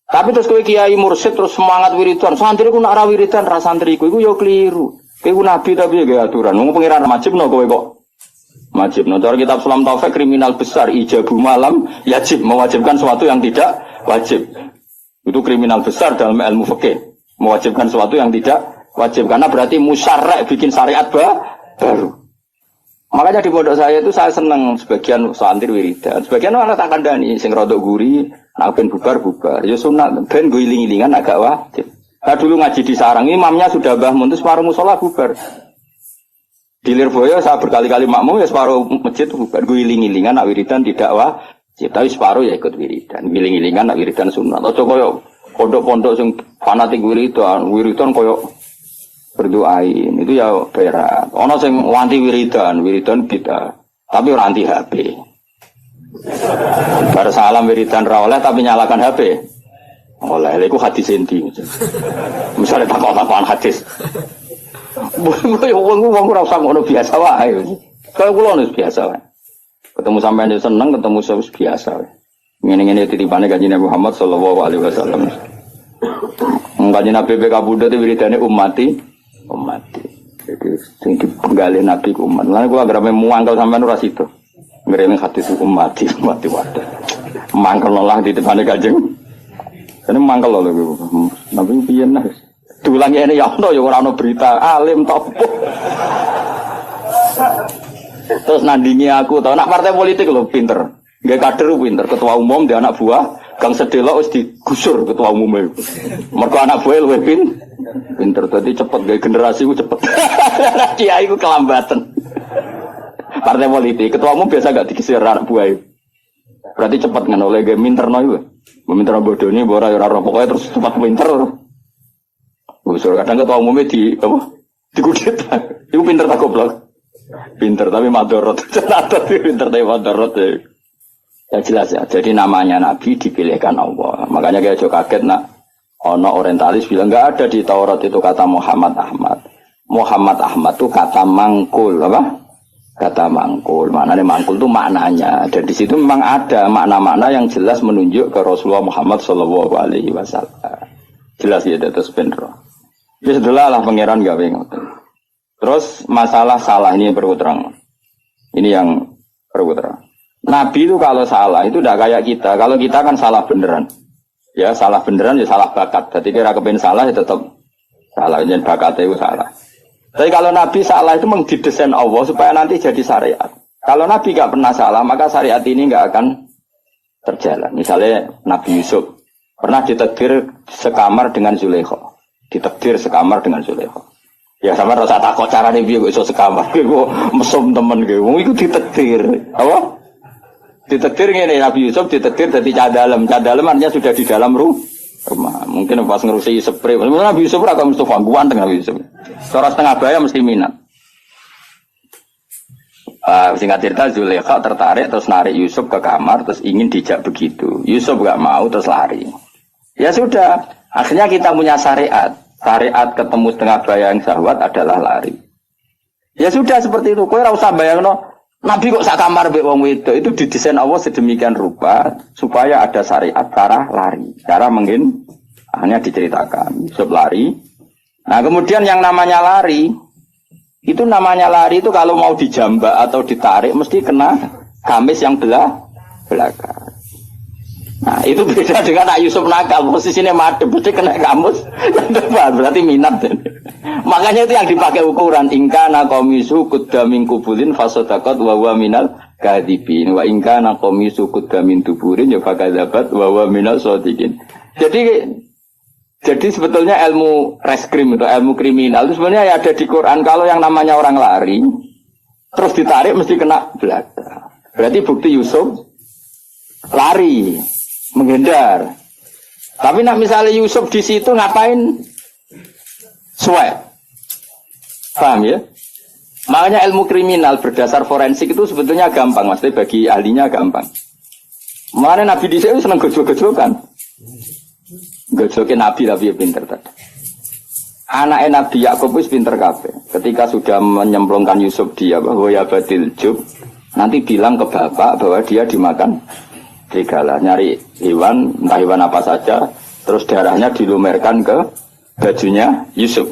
Tapi terus kowe kiai mursyid terus semangat wiridan. Santriku nak ra wiridan ra santriku iku ya keliru. Kowe nabi tapi ya aturan. Wong pengiran wajibno kowe kok. Wajibno. Cara kitab Sulam Taufik kriminal besar ijabu malam yajib mewajibkan sesuatu yang tidak wajib. Itu kriminal besar dalam ilmu fikih. Mewajibkan sesuatu yang tidak wajib karena berarti musyarrak bikin syariat baru. Makanya di pondok saya itu saya senang sebagian santri wiridan, sebagian malah tak kandani sing rodok guri, nak ben bubar. Ya sunat ben go iling-ilingan agak wajib. Nah dulu ngaji di sarang imamnya sudah mbah mun separuh musala bubar. Di Lirboyo saya berkali-kali makmum ya separuh masjid bubar, go iling-ilingan nak wiridan tidak wajib, tapi separuh ya ikut wiridan, iling-ilingan nak wiridan sunat. Ojo koyo pondok-pondok sing fanatik wiridan koyo berdoain itu ya berat. Ono sing wanti wiridan kita, tapi ora anti HP. Bar salam wiridan ra oleh tapi nyalakan HP. Oleh iku hadis endi. Misale takon-takon hadis. Wong ora usah ngono biasa wae. Kalau kula wis biasa wae. Ketemu sampean yo seneng, ketemu wis biasa wae. Ngene-ngene titipane Kanjeng Nabi Muhammad sallallahu alaihi wasallam. Kanjeng Nabi kabudut wiridane ummati. Jadi sing dipenggali Nabi ku umat. Lan kula agar muangkel sampean ora sida. Ngrene hadis ummati wadah. Mangkel lah di depane Kanjeng. Kene mangkel lho Nabi piye nah. Dulang ngene ya ono ya ora ono berita alim topo. Terus nandingi aku tau nak partai politik lho pinter. Nggih kader pinter, ketua umum dia anak buah, Kang Sedelok wis digusur ketua umumnya. Mergo anak buah luwih pinter tadi cepet gaya generasi ku cepet. Kiai ku kelambatan. Partai politik ketua umum biasa gak digisir anak buah. Berarti cepet kan oleh gaya minterno iku. Minterno bodoni ora ora pokoknya terus cepat pinter. Usul kadang ketua umumnya di apa? Dikudeta. Iku pinter tak goblok. Pinter tapi madorot. Ternyata pinter tapi madorot ya. Ya jelas ya. Jadi namanya Nabi dipilihkan Allah. Makanya kayak kaget nak ono orientalis bilang nggak ada di Taurat itu kata Muhammad Ahmad. Muhammad Ahmad itu kata mangkul apa? Kata mangkul. Maknanya mangkul itu maknanya. Dan di situ memang ada makna-makna yang jelas menunjuk ke Rasulullah Muhammad Shallallahu Alaihi Wasallam. Jelas ya terus bener. Ya setelah lah pangeran gawe ngoten. Terus masalah salah ini perlu terang. Ini yang perlu terang. Nabi itu kalau salah itu tidak kayak kita. Kalau kita kan salah beneran. Ya salah beneran ya salah bakat. Jadi kira kepen salah ya tetap salah. Jadi bakatnya itu salah. Tapi kalau Nabi salah itu mengdidesain Allah supaya nanti jadi syariat. Kalau Nabi nggak pernah salah maka syariat ini nggak akan terjalan. Misalnya Nabi Yusuf pernah ditakdir sekamar dengan Zulaikha. Ditakdir sekamar dengan Zulaikha. Ya sama rasa takut cara nih biar iso sekamar. Gue mesum temen gue. Itu ditakdir. Apa? Ditakdir ini Nabi Yusuf ditakdir dari cadalem. Cadalem artinya sudah di dalam rumah. Mungkin pas ngerusi spray. Nabi Yusuf agak Mustafa guan dengan Nabi Yusuf. Seorang setengah baya mesti minat. Singkat cerita Zulaikha tertarik terus narik Yusuf ke kamar terus ingin dijak begitu. Yusuf gak mau terus lari. Ya sudah. Akhirnya kita punya syariat. Syariat ketemu setengah baya yang syahwat adalah lari. Ya sudah seperti itu. Kowe ora usah bayangno Nabi kok sak kamar mbek wong wedok itu didesain Allah sedemikian rupa supaya ada syariat cara lari. Cara mungkin hanya diceritakan. Yusuf lari. Nah, kemudian yang namanya lari itu kalau mau dijambak atau ditarik mesti kena gamis yang belakang. Nah itu beda dengan Nak Yusuf nakal, posisinya madep, berarti kena kamus, berarti minat. Makanya itu yang dipakai ukuran ingkana komisu kudamin kubulin fasodakot wawa minal kadibin, wa ingkana komisu kudamin tuburin ya fakadabat wawa minal sodikin. Jadi sebetulnya ilmu reskrim itu ilmu kriminal itu sebenarnya ya ada di Quran. Kalau yang namanya orang lari terus ditarik mesti kena belakang. Berarti bukti Yusuf lari. Menghindar. Tapi nak misalnya Yusuf di situ ngapain? Swipe. Paham ya? Makanya ilmu kriminal berdasar forensik itu sebetulnya gampang, maksudnya bagi ahlinya gampang. Makanya Nabi di sini senang gojol-gojolkan. Gojolkan Nabi tapi ya pinter tadi. Anaknya Nabi Yakub itu pinter kabeh. Ketika sudah menyemplungkan Yusuf dia bahwa ya batil jub, nanti bilang ke bapak bahwa dia dimakan serigala, nyari hewan, entah hewan apa saja, terus darahnya dilumerkan ke bajunya Yusuf.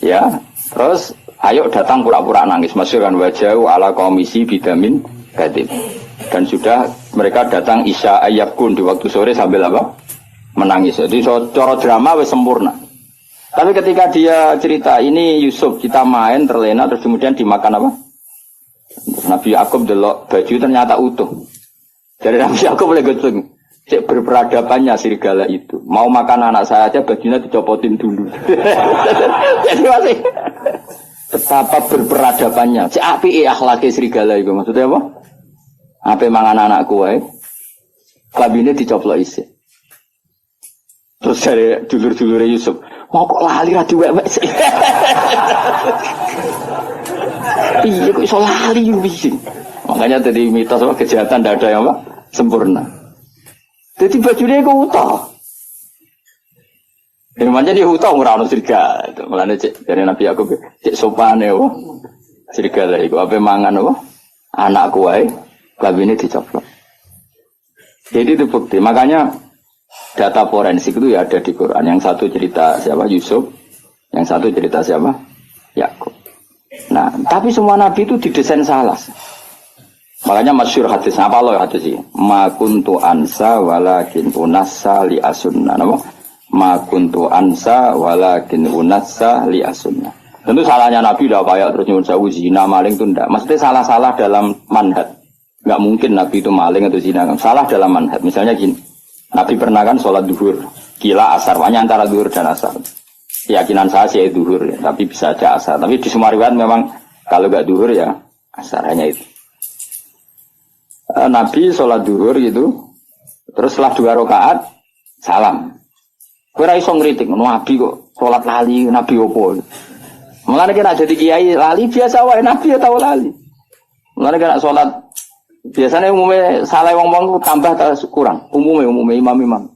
Ya, terus ayo datang pura-pura nangis, masukkan wajah ala komisi bidamin gadib. Dan sudah mereka datang isya ayyabkun di waktu sore sambil apa? Menangis. Jadi cara drama wis sempurna. Tapi ketika dia cerita ini Yusuf kita main terlena terus kemudian dimakan apa? Nabi Yakub delok baju ternyata utuh. Dari Nabi Yakub boleh gosong. Cek berperadabannya serigala itu. Mau makan anak saya aja bajunya dicopotin dulu. Jadi masih betapa berperadabannya. Cek api akhlaki serigala itu maksudnya apa? Apa mangan anakku wae. Kabine dicoplok isi. Terus dari dulur-dulur Yusuf, mau kok lali ra diwek-wek sih. Iya kok iso lali iki. Makanya tadi mitos apa kejahatan tidak ada yang apa sempurna. Jadi bajunya itu utah. Namanya dia utah orang serigala. Mulanya cek dari Nabi Yakub cek sopan ya, serigala itu apa mangan apa anakku wae, kabine dicoplok. Jadi itu bukti. Makanya data forensik itu ya ada di Quran. Yang satu cerita siapa Yusuf, yang satu cerita siapa Yakub. Nah, tapi semua nabi itu didesain salah. Makanya masyhur hadis apa loh hadis ini? Ma kuntu ansa walakin unassa li asunna. Napa? Ma kuntu ansa walakin unassa li asunna. Tentu salahnya nabi udah kayak terus nyuwun sewu zina maling itu ndak. Maksudnya salah-salah dalam manhaj. Enggak mungkin nabi itu maling atau zina. Salah dalam manhaj. Misalnya gini. Nabi pernah kan sholat duhur. Kila asar. Banyak antara duhur dan asar. Keyakinan saya sih duhur ya, tapi bisa aja asar. Tapi di semua riwayat memang kalau enggak duhur ya asar hanya itu. Nabi sholat duhur gitu, terus setelah 2 rakaat salam. Kowe ora iso ngritik Nabi kok salat lali, Nabi opo. Mulane kena jadi kiai lali biasa wae, Nabi ya tau lali. Mulane kena salat biasanya umumnya salah wong-wong tambah atau kurang. Umumnya imam-imam.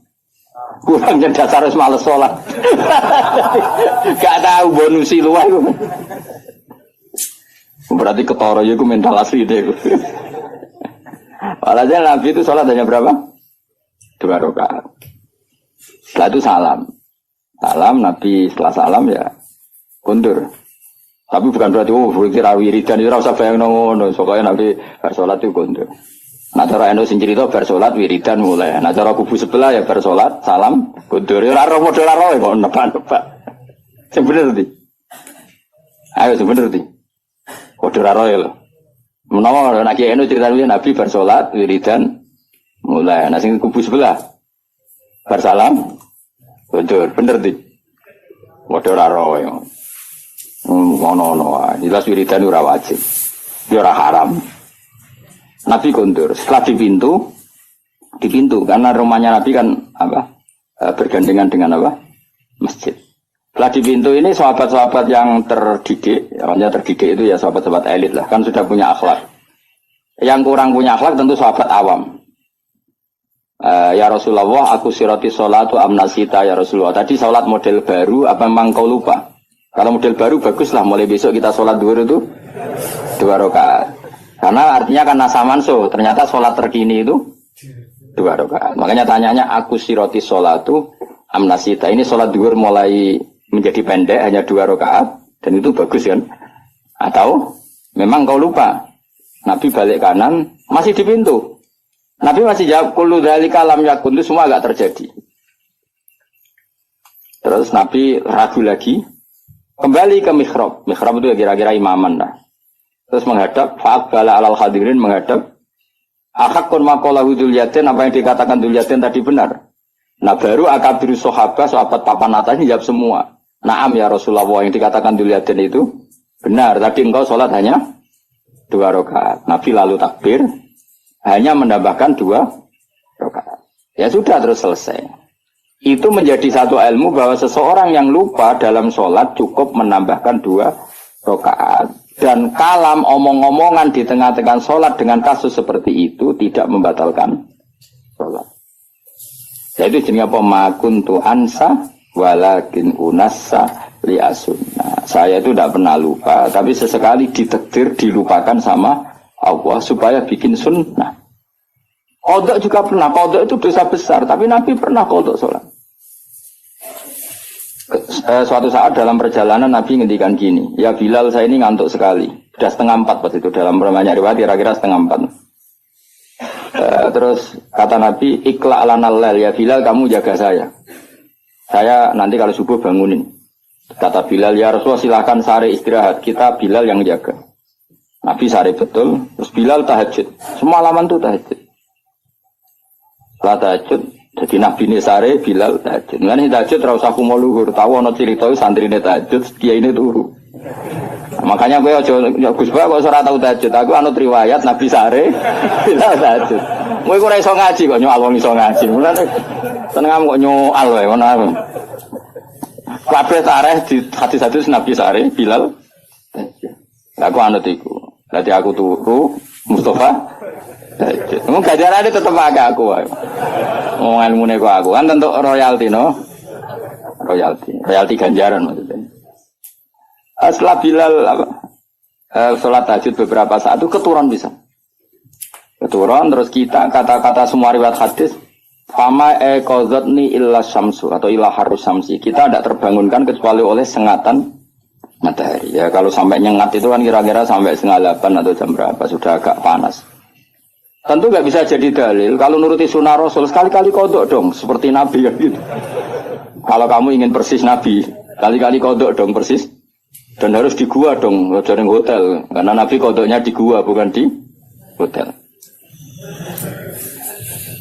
Kurangnya dasar harus males sholat. Gak tahu bonusi luar. Berarti ketoro ya, gue mental asli deh. Walhasil Nabi itu sholat hanya berapa? 2 rakaat. Setelah itu salam. Salam Nabi setelah salam ya kundur. Tapi bukan berarti berkira wiridan itu rasa bayang ngono. Soalnya Nabi bersolat itu kundur. Nah cara eno sing cerita bersolat wiridan mulai. Nah cara kubu sebelah ya bersolat salam kundur. Ya ora model ora kok nebak-nebak. Sing bener ndi? Ayo sing bener ndi? Model ora lho. Menawa nek eno cerita Nabi bersolat wiridan mulai. Nah sing kubu sebelah bersalam kundur. Bener ndi? Model ora ya. Ngono-ngono jelas wiridan ora wajib. Ya ora haram. Nabi kundur. Setelah di pintu karena rumahnya Nabi kan bergandengan dengan masjid. Setelah di pintu ini sahabat-sahabat yang terdidik, namanya terdidik itu ya sahabat-sahabat elit lah, kan sudah punya akhlak. Yang kurang punya akhlak tentu sahabat awam. Ya Rasulullah, aku siroti sholatu amnasita ya Rasulullah. Tadi sholat model baru, apa memang kau lupa? Kalau model baru baguslah, mulai besok kita sholat duhur itu 2 rakaat. Karena artinya kan nasamanso, ternyata sholat terkini itu 2 rakaat. Makanya tanyanya aku siroti sholatu amnasita. Ini sholat duhur mulai menjadi pendek hanya 2 rakaat dan itu bagus kan? Atau memang kau lupa? Nabi balik kanan masih di pintu. Nabi masih jawab kullu dzalika lam yakun, itu semua agak terjadi. Terus Nabi ragu lagi, kembali ke mihrab. Mihrab itu ya kira-kira imaman lah. Terus menghadap, fa'aqbala alal hadirin menghadap. Ahaqqun maqalahu Dzulyatin, apa yang dikatakan Dzulyatin tadi benar. Nah baru akabiru sahabat papan atas ini jawab semua. Naam ya Rasulullah, yang dikatakan Dzulyatin itu benar. Tadi engkau sholat hanya 2 rakaat. Nabi lalu takbir, hanya menambahkan 2 rakaat. Ya sudah terus selesai. Itu menjadi satu ilmu bahwa seseorang yang lupa dalam sholat cukup menambahkan 2 rakaat. Dan kalam omong-omongan di tengah-tengah sholat dengan kasus seperti itu tidak membatalkan sholat. Yaitu jenis apa? Makuntu ansa walakin unassa liasunna. Saya itu tidak pernah lupa, tapi sesekali ditakdir dilupakan sama Allah supaya bikin sunnah. Qodok juga pernah. Qodok itu dosa besar, tapi Nabi pernah qodok sholat. Suatu saat dalam perjalanan Nabi ngendikan gini, ya Bilal saya ini ngantuk sekali, sudah 3:30 pas itu dalam banyak riwayat kira-kira 3:30. Terus kata Nabi, ikla lanal lail, ya Bilal kamu jaga saya nanti kalau subuh bangunin. Kata Bilal, ya Rasulullah silakan sare istirahat, kita Bilal yang jaga. Nabi sare betul, terus Bilal tahajud, semalaman tuh tahajud. Setelah tahajud, jadi Nabi ini sare, Bilal tahajud. Ini tahajud terus aku mau luhur. Tahu ada cerita santri ini tahajud, kiai ini turu. Makanya gue Gus Ba kok ora tau tahajud. Aku anut riwayat Nabi sare, Bilal tahajud. Gue ora iso ngaji kok nyoal wong iso ngaji. Mulane seneng kok nyoal wae ngono aku. Kabeh tareh di hadis-hadis Nabi sare, Bilal tahajud. Aku anut iku. Dadi aku turu, Mustafa mungkin gajarannya tetap agak aku. Oh ilmunya aku kan tentu royalti no, royalti ganjaran maksudnya. Setelah Bilal sholat tahajud beberapa saat itu keturun bisa, keturun terus kita kata-kata semua riwayat hadis, fama qadzatni illa syamsu atau illa harus syamsi, kita tidak terbangunkan kecuali oleh sengatan matahari. Ya kalau sampai nyengat itu kan kira-kira sampai 7:30 atau jam berapa sudah agak panas. Tentu nggak bisa jadi dalil. Kalau nuruti sunnah Rasul sekali-kali kodok dong, seperti Nabi kan gitu. Kalau kamu ingin persis Nabi, kali-kali kodok dong persis. Dan harus di gua dong, jangan hotel. Karena Nabi kodoknya di gua bukan di hotel.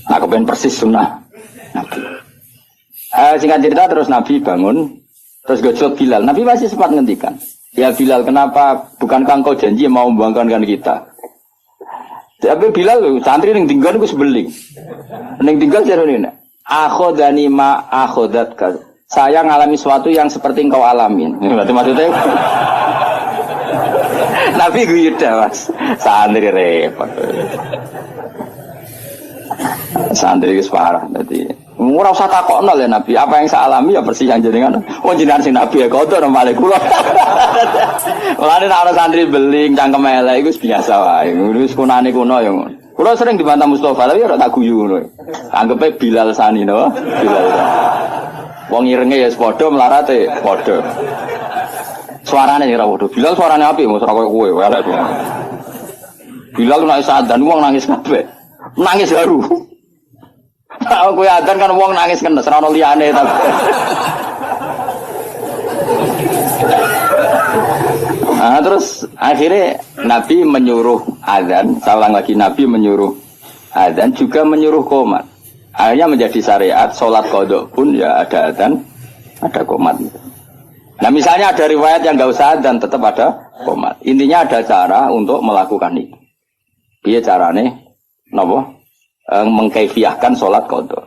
Nah, kepengen persis sunnah Nabi. Singkat cerita terus Nabi bangun, terus gojlok Bilal. Nabi masih sempat ngendikan, ya Bilal kenapa bukankah engkau janji mau membangkitkan kita? Tapi Bilal santri yang tinggal itu sebeling. Yang tinggal cara ini. Akhodani ma akhodat saya ngalami sesuatu yang seperti engkau alamin. Berarti maksudnya Nabi guyuda mas, santri repot. Santri itu parah. Jadi ora usah takokno ya Nabi, apa yang saya alami ya persis yang jenengan. Oh jenengan sing Nabi ya kotor malah kula. Mulane nek ana santri beling cangkem elek iku biasa wae. Wis kunane kuno ya ngono. Kula sering dibantah Mustofa, tapi ora tak guyu ngono. Anggepe Bilal Sani no. Bilal. Wong irenge ya padha melarate padha. Suarane ora padha. Bilal suarane apik mos ora koyo kowe elek. Bilal nek sadan wong nangis kabeh. Nangis haru. Kalau kowe adzan kan wong nangis kenes ora ono liyane ta. Nah, terus akhirnya Nabi menyuruh adzan, saya ulang lagi Nabi menyuruh adzan juga menyuruh qomat. Akhirnya menjadi syariat salat qadha pun ya ada adzan, ada qomat. Nah, misalnya ada riwayat yang enggak usah adzan tetap ada qomat. Intinya ada cara untuk melakukan itu. Piye carane? Napa? Mengkaifiahkan sholat qadha.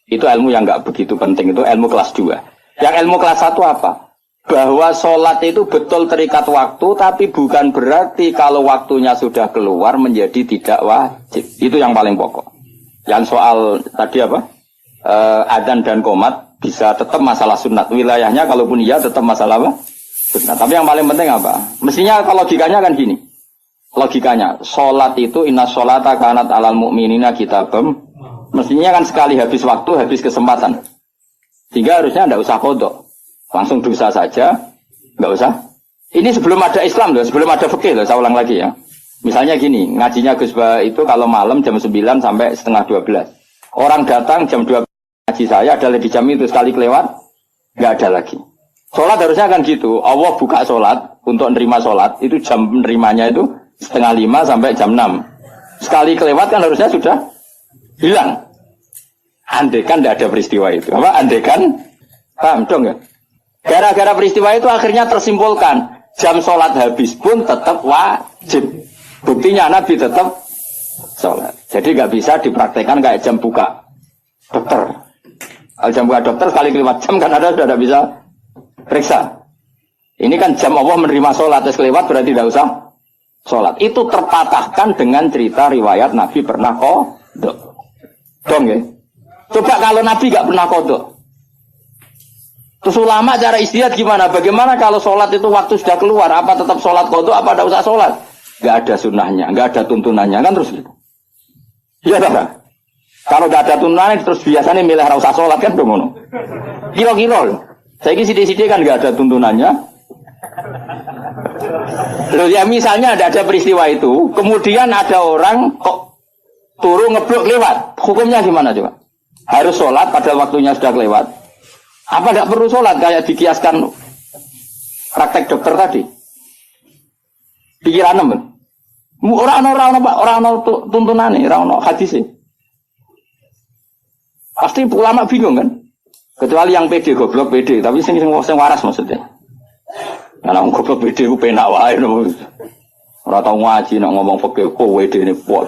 Itu ilmu yang enggak begitu penting, itu ilmu kelas 2. Yang ilmu kelas 1 apa? Bahwa sholat itu betul terikat waktu, tapi bukan berarti kalau waktunya sudah keluar menjadi tidak wajib. Itu yang paling pokok. Yang soal tadi apa? Adzan dan qomat bisa tetap masalah sunat. Wilayahnya kalaupun iya tetap masalah apa? Sunat. Tapi yang paling penting apa? Mestinya kalau logikanya kan gini. Logikanya, sholat itu inna sholata kanat alal mu'minina kitabam. Mestinya kan sekali habis waktu, habis kesempatan. Sehingga harusnya tidak usah qadha. Langsung dosa saja, nggak usah. Ini sebelum ada Islam loh, sebelum ada fikih loh, saya ulang lagi ya. Misalnya gini, ngajinya Gus Ba itu kalau malam jam 9 sampai setengah 12. Orang datang jam 12 ngaji saya adalah di jam itu sekali kelewat, nggak ada lagi. Sholat harusnya kan gitu, Allah buka sholat untuk nerima sholat, itu jam nerimanya itu setengah 5 sampai jam 6. Sekali kelewat kan harusnya sudah hilang. Andekan tidak ada peristiwa itu. Apa? Andekan, paham dong ya? Gara-gara peristiwa itu akhirnya tersimpulkan jam sholat habis pun tetap wajib. Buktinya Nabi tetap sholat. Jadi nggak bisa dipraktekkan kayak jam buka dokter. Kalau jam buka dokter sekali kelewat jam kan ada sudah tidak bisa periksa. Ini kan jam Allah menerima sholat, terus kelewat berarti tidak usah sholat. Itu terpatahkan dengan cerita riwayat Nabi pernah qadha. Dong ya? Coba kalau Nabi nggak pernah qadha. Terus ulama cara istihad gimana? Bagaimana kalau sholat itu waktu sudah keluar? Apa tetap sholat qadha? Apa tidak usah sholat? Nggak ada sunnahnya, nggak ada tuntunannya kan terus gitu. Iya tak? Kalau nggak ada tuntunannya terus biasanya milih ora usah sholat kan dong. Kilo-kilo. Saya ini sidik-sidik kan nggak ada tuntunannya. Loh ya misalnya ada peristiwa itu, kemudian ada orang kok turu ngeblok lewat, hukumnya gimana coba? Harus sholat padahal waktunya sudah kelewat. Apa tidak perlu sholat kayak dikiaskan praktek dokter tadi? Pikiran teman. Orang tuntunan nih, orang hadis sih. Pasti ulama bingung kan? Kecuali yang pede goblok pede, tapi sing waras maksudnya. Karena orang goblok pede ku penak wae no. Ora tau ngaji nak ngomong fikih kok wedene pot.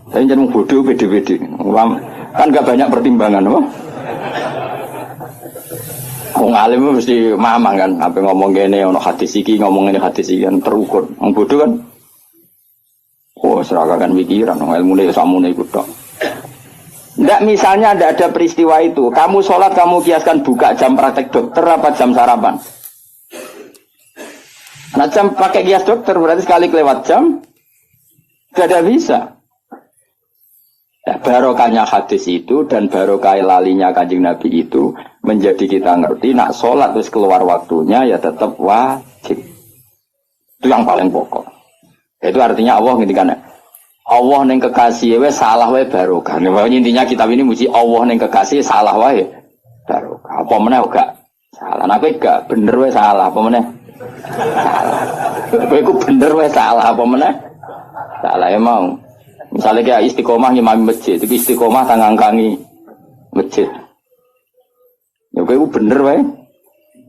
Saya jeneng bodoh pede-pede. Kan enggak banyak pertimbangan, apa? Wong alim mesti mamang kan, apa ngomong gini, ono hadis iki ngomong ini hadis iki kan terukur. Wong bodoh kan, oh seragakan pikiran, ilmu ini samune ikut dok. Nggak misalnya ada peristiwa itu, kamu sholat kamu kiaskan buka jam praktek dokter apa jam sarapan? Nah jam pakai kias dokter berarti sekali kelewat jam, gak ada bisa. Ya, barokahnya hadis itu dan barokah lalinya Kanjeng Nabi itu menjadi kita ngerti nak sholat terus keluar waktunya ya tetap wajib. Itu yang paling pokok. Itu artinya Allah ngintikan Allah neng kekasih we salah we barokah. Intinya kitab ini muji Allah neng kekasih salah we barokah. Apa meneh gak salah. Nah kowe gak bener we salah apa meneh? Salah. Kowe bener we salah apa meneh? Salah ya mau. Misalnya kayak istiqomah ngimami masjid, itu istiqomah tangangkangi masjid. Ya kowe bener wae.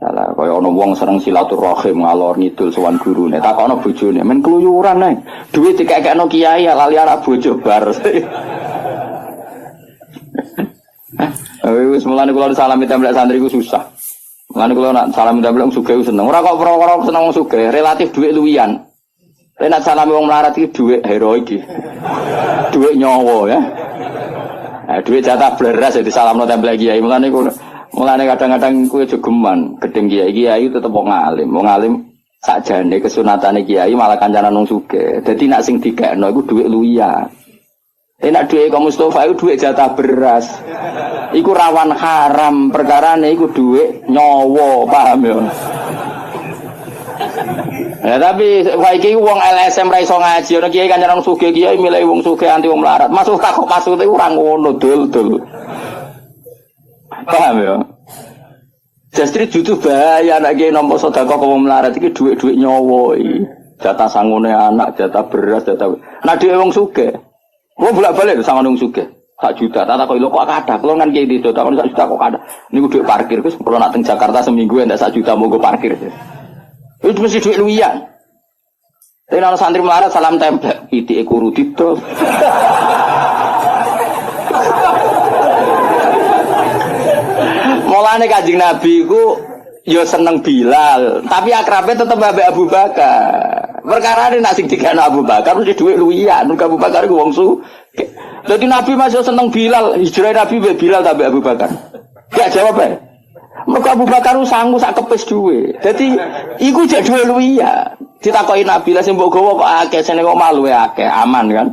Salah kaya ana wong seneng silaturahim ngalor ngidul sowan gurune, takono bojone, men keluyuran ae. Duit dikekekno kiai lali arek bojo bar. Wis mulane kula salami templek santri ku susah. Mulane kula nak salami templek wong sugih seneng. Ora kok perkara seneng wong sugih, relatif dhuwit luwian. Nek salami wong melarat iki dhuwit heroik iki. Dhuwit nyawa ya. Dhuwit jatah beras ya disalamno templek kiai. Mulane kadang-kadang kuwi jogeman, gedeng kiai tetep wong alim. Wong alim sakjane kesunatane kiai malah kancanan wong sugih. Dadi nek sing dikekno iku dhuwit luwian. Nek dhuwit kok Mustofa iku dhuwit jatah beras. Iku rawan haram, perkarane iku dhuwit nyawa, paham ya? Ya tapi saiki wong LSM ra iso ngaji, ana kiai kancanan wong sugih, kiai milih wong sugih anti wong melarat. Masuk takok maksude ora ngono, dul. Paham ya? Justru jutu bahaya anak kiai nampa sedekah kok wong melarat iki dhuwit-dhuwit nyawa iki. Jatah sangune anak, jatah beras, jatah. Nah dhewe wong sugih. Wong bolak-balik sama wong sugih. 1 juta, tak kok lho kok kathah. Kulo kan kiai itu, tak 1 juta kok kathah. Niku dhuwit parkir wis kulo nak teng Jakarta seminggu entek 1 juta monggo parkir. Itu mesti dhuwit luwian. Tapi ana santri melarat salam templek, pitike kuru didol. Mulane Kanjeng Nabi ku ya seneng Bilal, tapi akrabe tetep ambek Abu Bakar. Perkara ini nak sing dikene Abu Bakar mesti dhuwit luwian, Abu Bakar ku wong sugih. Dadi Nabi masih seneng Bilal, hijrah Nabi mbek Bilal ta mbek Abu Bakar. Gak jawab ae. Mergo Abu Bakar sanggup sak kepis dhuwit. Dadi iku jek dhuwit luwian. Ditakoki Nabi lah sing mbok gawa kok akeh, sene kok malu akeh, aman kan?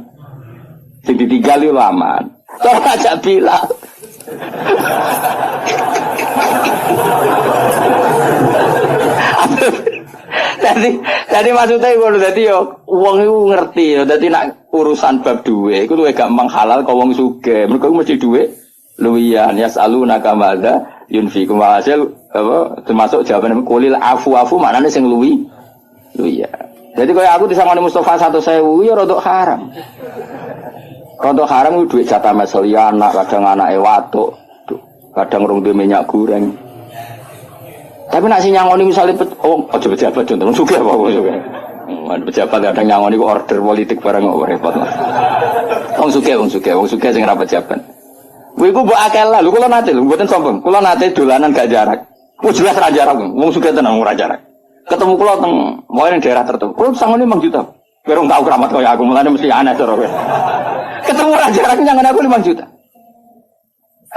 Sing ditinggal yo aman. Tok ajak Bilal. Jadi maksudnya ngono dadi yo wong iku ngerti yo dadi nak urusan bab duwe iku luwih gampang halal kok wong sugih. Mergo mesti duwe luwian yasaluna kamadza yunfiqu hasil apa termasuk jawaban kulil afu maknane sing luwian. Jadi kaya aku disangoni Mustofa 1.000 ya rodok haram. Rodok haram ku duit jatah meseli anak, kadang anake watuk, kadang rong duwe minyak goreng. Tapi nak sing nyangoni misale aja pejabat contoh sugih apa sugih. Pejabat kadang nyangoni ku order politik barang kok repot. Wong sugih sing ra pejabat. Kuwi ku mbok akeh lah, lho kula nate lho mboten sombong. Kula nate dolanan gak jarak. Ku jelas ra jarak, wong sugih tenan ora jarak. Ketemu kula teng moe ning daerah tertentu. Kula sangone 5 juta. Berong tau keramat kaya aku, mulane mesti aneh cara kowe. Ketemu ra jarak nyangoni aku 5 juta.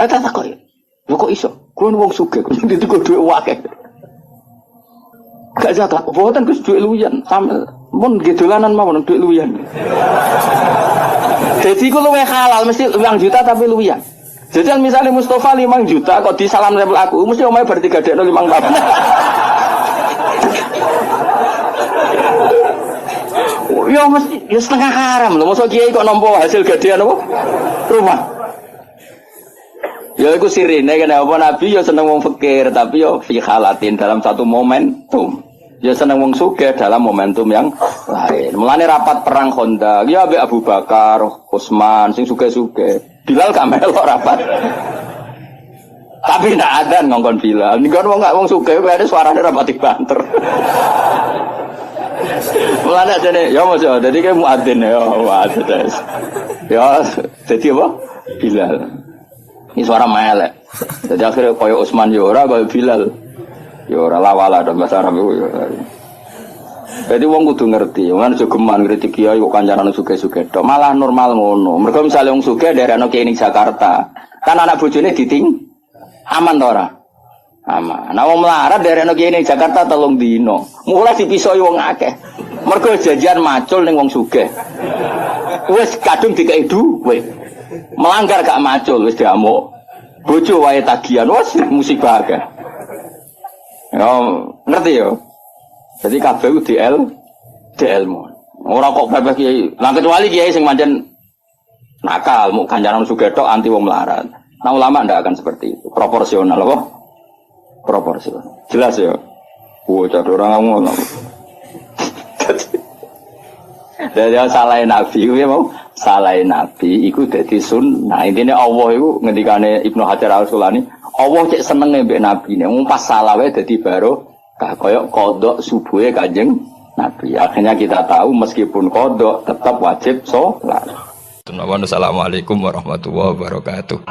Tak kok. Lho kok iso? Kuwi wong sugih, kuwi dituku dhuwit akeh. Gak zakat, boten Gus duit luwian, sampe mun nggih dolanan mawon duit luwian. Jadi ku luwih halal mesti 5 juta tapi luwian. Jadi misalnya Mustofa 5 juta kok disalam level aku, mesti omahe bar 3 dekno 5 tahun. Ya mesti ya setengah haram lho, mosok kiai kok nampa hasil gadean apa? Rumah. Ya iku sirine kene apa Nabi ya seneng wong fakir tapi ya fi halatin dalam satu momentum. Ya seneng wong sugih dalam momentum yang lain. Mulane rapat perang Khandaq ya ambek Abu Bakar, Utsman sing sugih-sugih. Bilal gak melok rapat. Tapi ndak ada ngongkon Bilal. Nek wong sugih kene suarane rapat banter. Mulane jane ya mos ya dadi ke muadzin ya muadzin. Ya dadi apa? Bilal. Ini suara melek. Jadi akhirnya kaya Utsman ya ora kaya Bilal. Ya ora lawala dan bahasa Arab itu. Jadi wong kudu ngerti, wong jogeman kritik kiai kok kancanan sugih-sugih tok. Malah normal ngono. Mergo misale wong sugih daerahno kiai ning Jakarta, kan anak bojone diting aman to ora? Aman. Nah wong melarat daerahno kiai ning Jakarta 3 dino. Mulai dipisoi wong akeh. Mergo janjian macul ning wong sugih. Wis kadung dikei duwe. Melanggar gak macul wis diamuk. Bojo wae tagihan wis musibah akeh. Ya ngerti ya. Jadi kabeh DL mu. Ora kok bebas kiai. Lah kecuali kiai sing pancen nakal, mau kancanan sugih tok anti wong melarat. Nah ulama ndak akan seperti itu. Proporsional apa? Proporsional. Jelas ya. Bocah orang ngono. Dari salah Nabi itu ya mau salah Nabi itu jadi sunnah. Intinya Allah itu ngendikane Ibnu Hajar Al-Asqalani, Allah cek seneng mbek Nabi ne. Wong pas salah wae dadi barokah kaya qodok subuhe Kanjeng Nabi. Akhirnya kita tahu meskipun qodok tetap wajib sholat. Assalamualaikum warahmatullahi wabarakatuh.